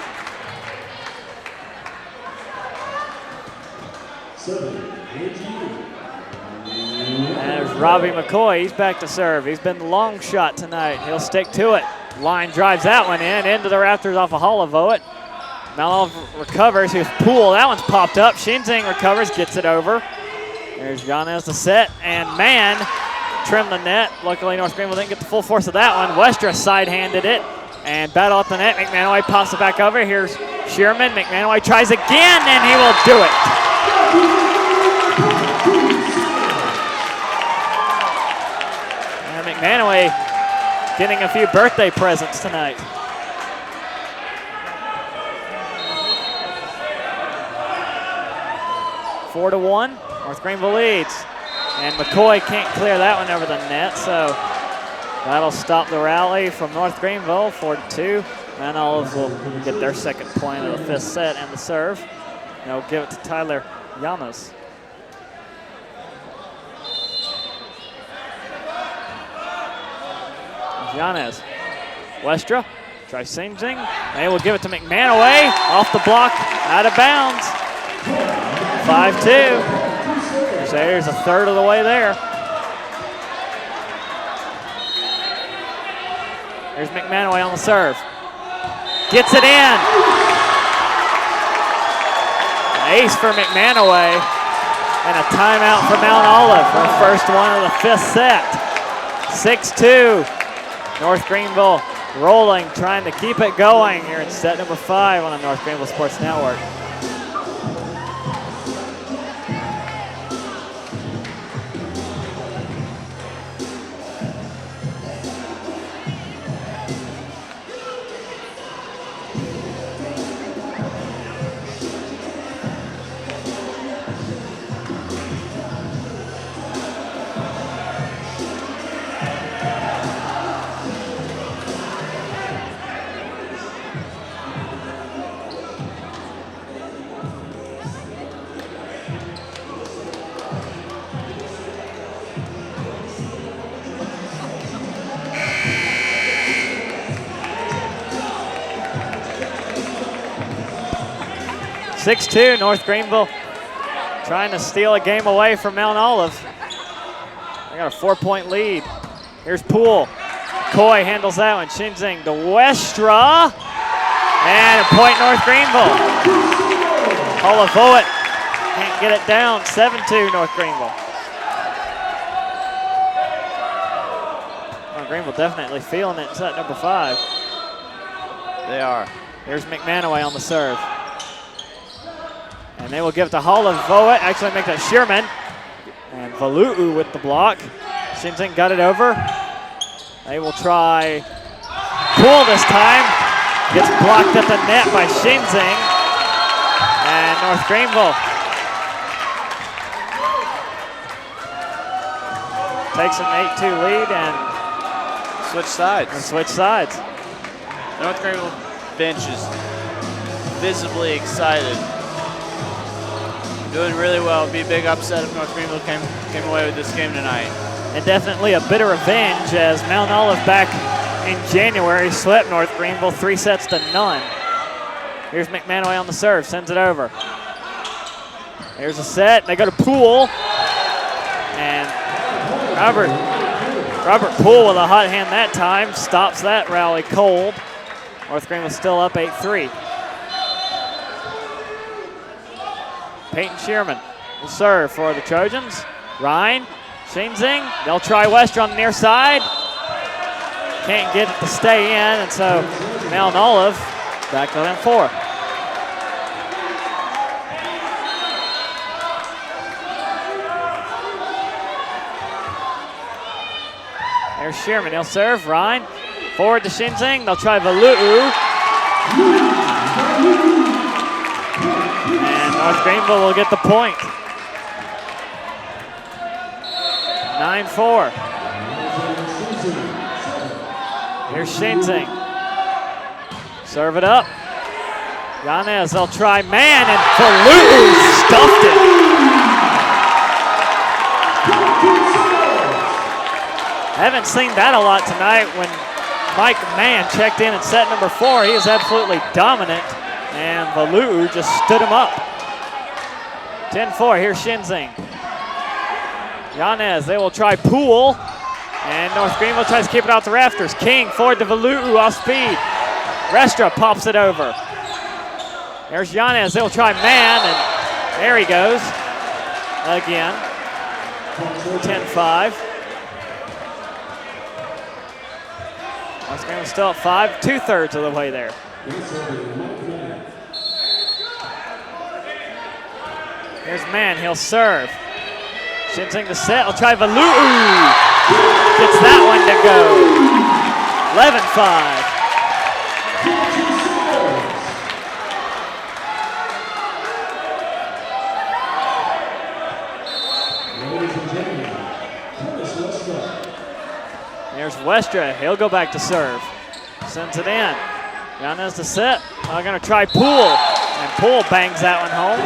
B: There's Robbie McCoy. He's back to serve. He's been the long shot tonight. He'll stick to it. Line drives that one in into the rafters off of Olivoit. Mount Olive recovers. Here's Poole. That one's popped up. Shinzing recovers, gets it over. There's Yanez the set, and Mann trimmed the net. Luckily, North Greenville didn't get the full force of that one. Westra side-handed it and battle up the net. McManaway pops it back over. Here's Shearman. McManaway tries again, and he will do it. And McManaway getting a few birthday presents tonight. Four to 1, North Greenville leads. And McCoy can't clear that one over the net, so that'll stop the rally from North Greenville, 4-2. Mount Olive will get their second point of the 5th set and the serve. They'll give it to Tyler Yanez. Yanez. Westra tries Singing. They will give it to McManaway. Off the block, out of bounds. 5-2. Crusaders a third of the way there. Here's McManaway on the serve. Gets it in. An ace for McManaway. And a timeout for Mount Olive for the first one of the 5th set. 6-2. North Greenville rolling, trying to keep it going here in set number 5 on the North Greenville Sports Network. 6-2, North Greenville trying to steal a game away from Mount Olive. They got a 4-point lead. Here's Poole. Coy handles that one. Shinzing to Westra. And a point North Greenville. Holavoet can't get it down. 7-2 North Greenville. North Greenville definitely feeling it in set number 5.
C: They are.
B: Here's McManaway on the serve. And they will give it to Holavoet. Actually make that Shearman. And Valu'u with the block. Shinzing got it over. They will try Poole this time. Gets blocked at the net by Shinzing. And North Greenville takes an 8-2 lead and
C: switch sides. North Greenville bench is visibly excited. Doing really well. It'd be a big upset if North Greenville came away with this game tonight.
B: And definitely a bitter revenge as Mount Olive back in January swept North Greenville 3-0. Here's McManaway on the serve, sends it over. Here's a set, they go to Poole. And Robert Poole with a hot hand that time, stops that rally cold. North Greenville still up 8-3. Peyton Shearman will serve for the Trojans. Ryan, Shinzing, they'll try Westra on the near side. Can't get it to stay in, and so Mount Olive back to them 4. There's Shearman, he'll serve. Ryan, forward to Shinzing, they'll try Valu'u. And North Greenville will get the point. 9-4. Here's Shinzing. Serve it up. Yanez, they'll try man, and Valu'u stuffed it. Haven't seen that a lot tonight when Mike Mann checked in at set number 4. He is absolutely dominant, and Valu'u just stood him up. 10-4, here's Shinzing. Yanez, they will try Poole, and North Greenville tries to keep it out the rafters. King forward to Valu'u off speed. Restra pops it over. There's Yanez, they'll try man, and there he goes again. 10-5. North Greenville still at 5, 2/3 of the way there. Here's Mann, he'll serve. Shinzing to set, he'll try Valu'u. Gets that one to go. 11-5. There's Westra, he'll go back to serve. Sends it in. Yanez to set, I'm gonna try Poole. And Poole bangs that one home.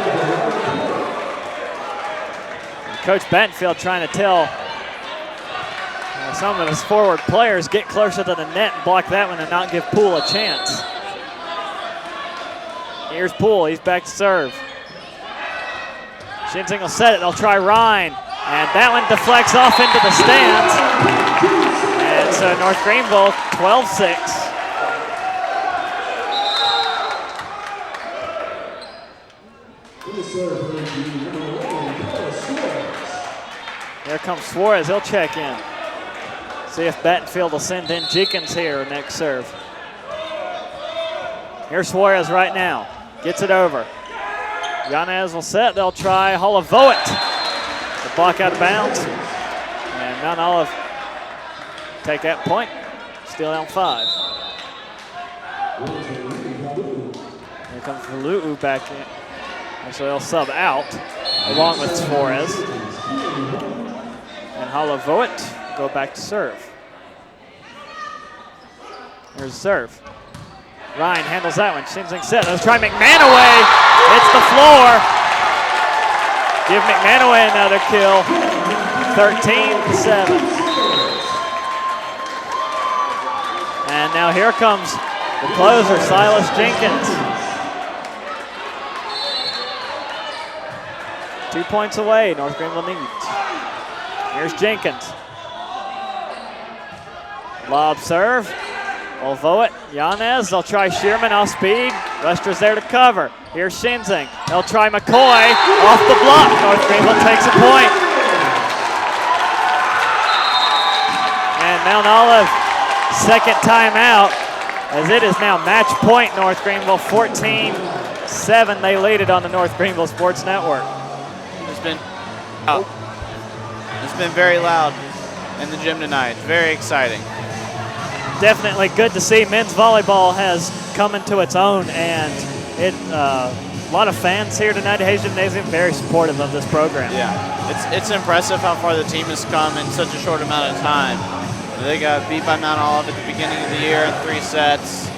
B: Coach Battenfield trying to tell some of his forward players get closer to the net and block that one and not give Poole a chance. Here's Poole, he's back to serve. Shinzing will set it, they'll try Ryan. And that one deflects off into the stands. And so North Greenville 12-6. Here comes Suarez, he'll check in. See if Battenfield will send in Jenkins here next serve. Here's Suarez right now, gets it over. Yanez will set, they'll try Holavoet. The block out of bounds. And Mount Olive take that point, still down 5. Here comes Valu'u back in. And so they'll sub out along with Suarez. And Holavoet go back to serve. Here's the serve. Ryan handles that one. Shinzing set. Let's try McManaway. It's the floor. Give McManaway another kill. 13-7. And now here comes the closer, Silas Jenkins. 2 points away, North Greenville needs. Here's Jenkins. Lob serve. Although it, Yanez, they'll try Shearman off speed. Wester's there to cover. Here's Shinzing. They'll try McCoy off the block. North Greenville takes a point. And Mount Olive, second timeout, as it is now match point North Greenville, 14-7. They lead it on the North Greenville Sports Network.
D: It's been very loud in the gym tonight. Very exciting.
B: Definitely good to see men's volleyball has come into its own, and a lot of fans here tonight at Hayes Gymnasium very supportive of this program.
D: Yeah, it's impressive how far the team has come in such a short amount of time. They got beat by Mount Olive at the beginning of the year in 3 sets,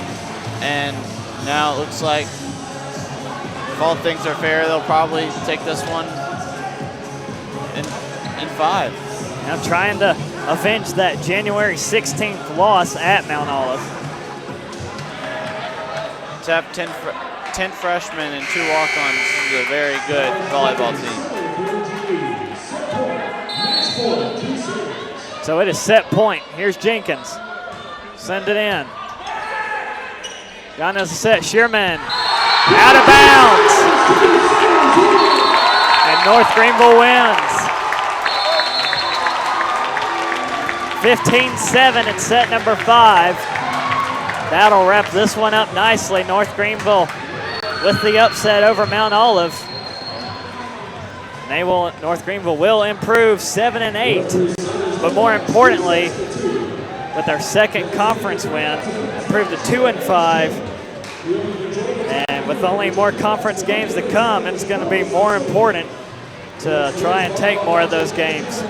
D: and now it looks like if all things are fair, they'll probably take this one in 5.
B: Now trying to avenge that January 16th loss at Mount Olive.
D: To have 10 freshmen and 2 walk-ons is a very good volleyball team.
B: So it is set point. Here's Jenkins. Send it in. Yanez is set. Shearman out of bounds. And North Greenville wins. 15-7 in set number 5. That'll wrap this one up nicely. North Greenville with the upset over Mount Olive. North Greenville will improve 7-8, but more importantly, with their second conference win, improved to 2-5. And with only more conference games to come, it's going to be more important to try and take more of those games.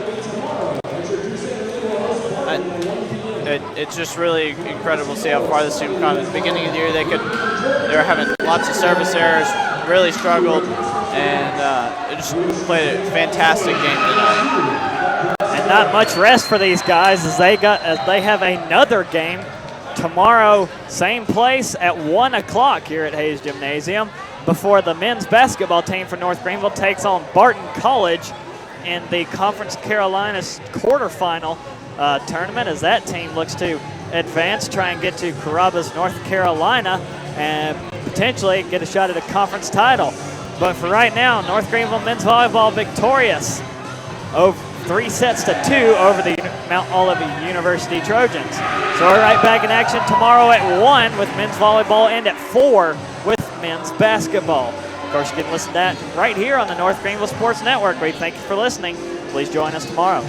D: It's just really incredible to see how far this team come. At the beginning of the year, they were having lots of service errors, really struggled, and just played a fantastic game tonight.
B: And not much rest for these guys as they have another game tomorrow, same place at 1 o'clock here at Hayes Gymnasium, before the men's basketball team for North Greenville takes on Barton College in the Conference Carolinas quarterfinal tournament, as that team looks to advance, try and get to Carrabba's, North Carolina, and potentially get a shot at a conference title. But for right now, North Greenville men's volleyball victorious over 3-2 over the Mount Olive University Trojans. So we're right back in action tomorrow at 1 with men's volleyball and at 4 with men's basketball. Of course, you can listen to that right here on the North Greenville Sports Network. We thank you for listening. Please join us tomorrow.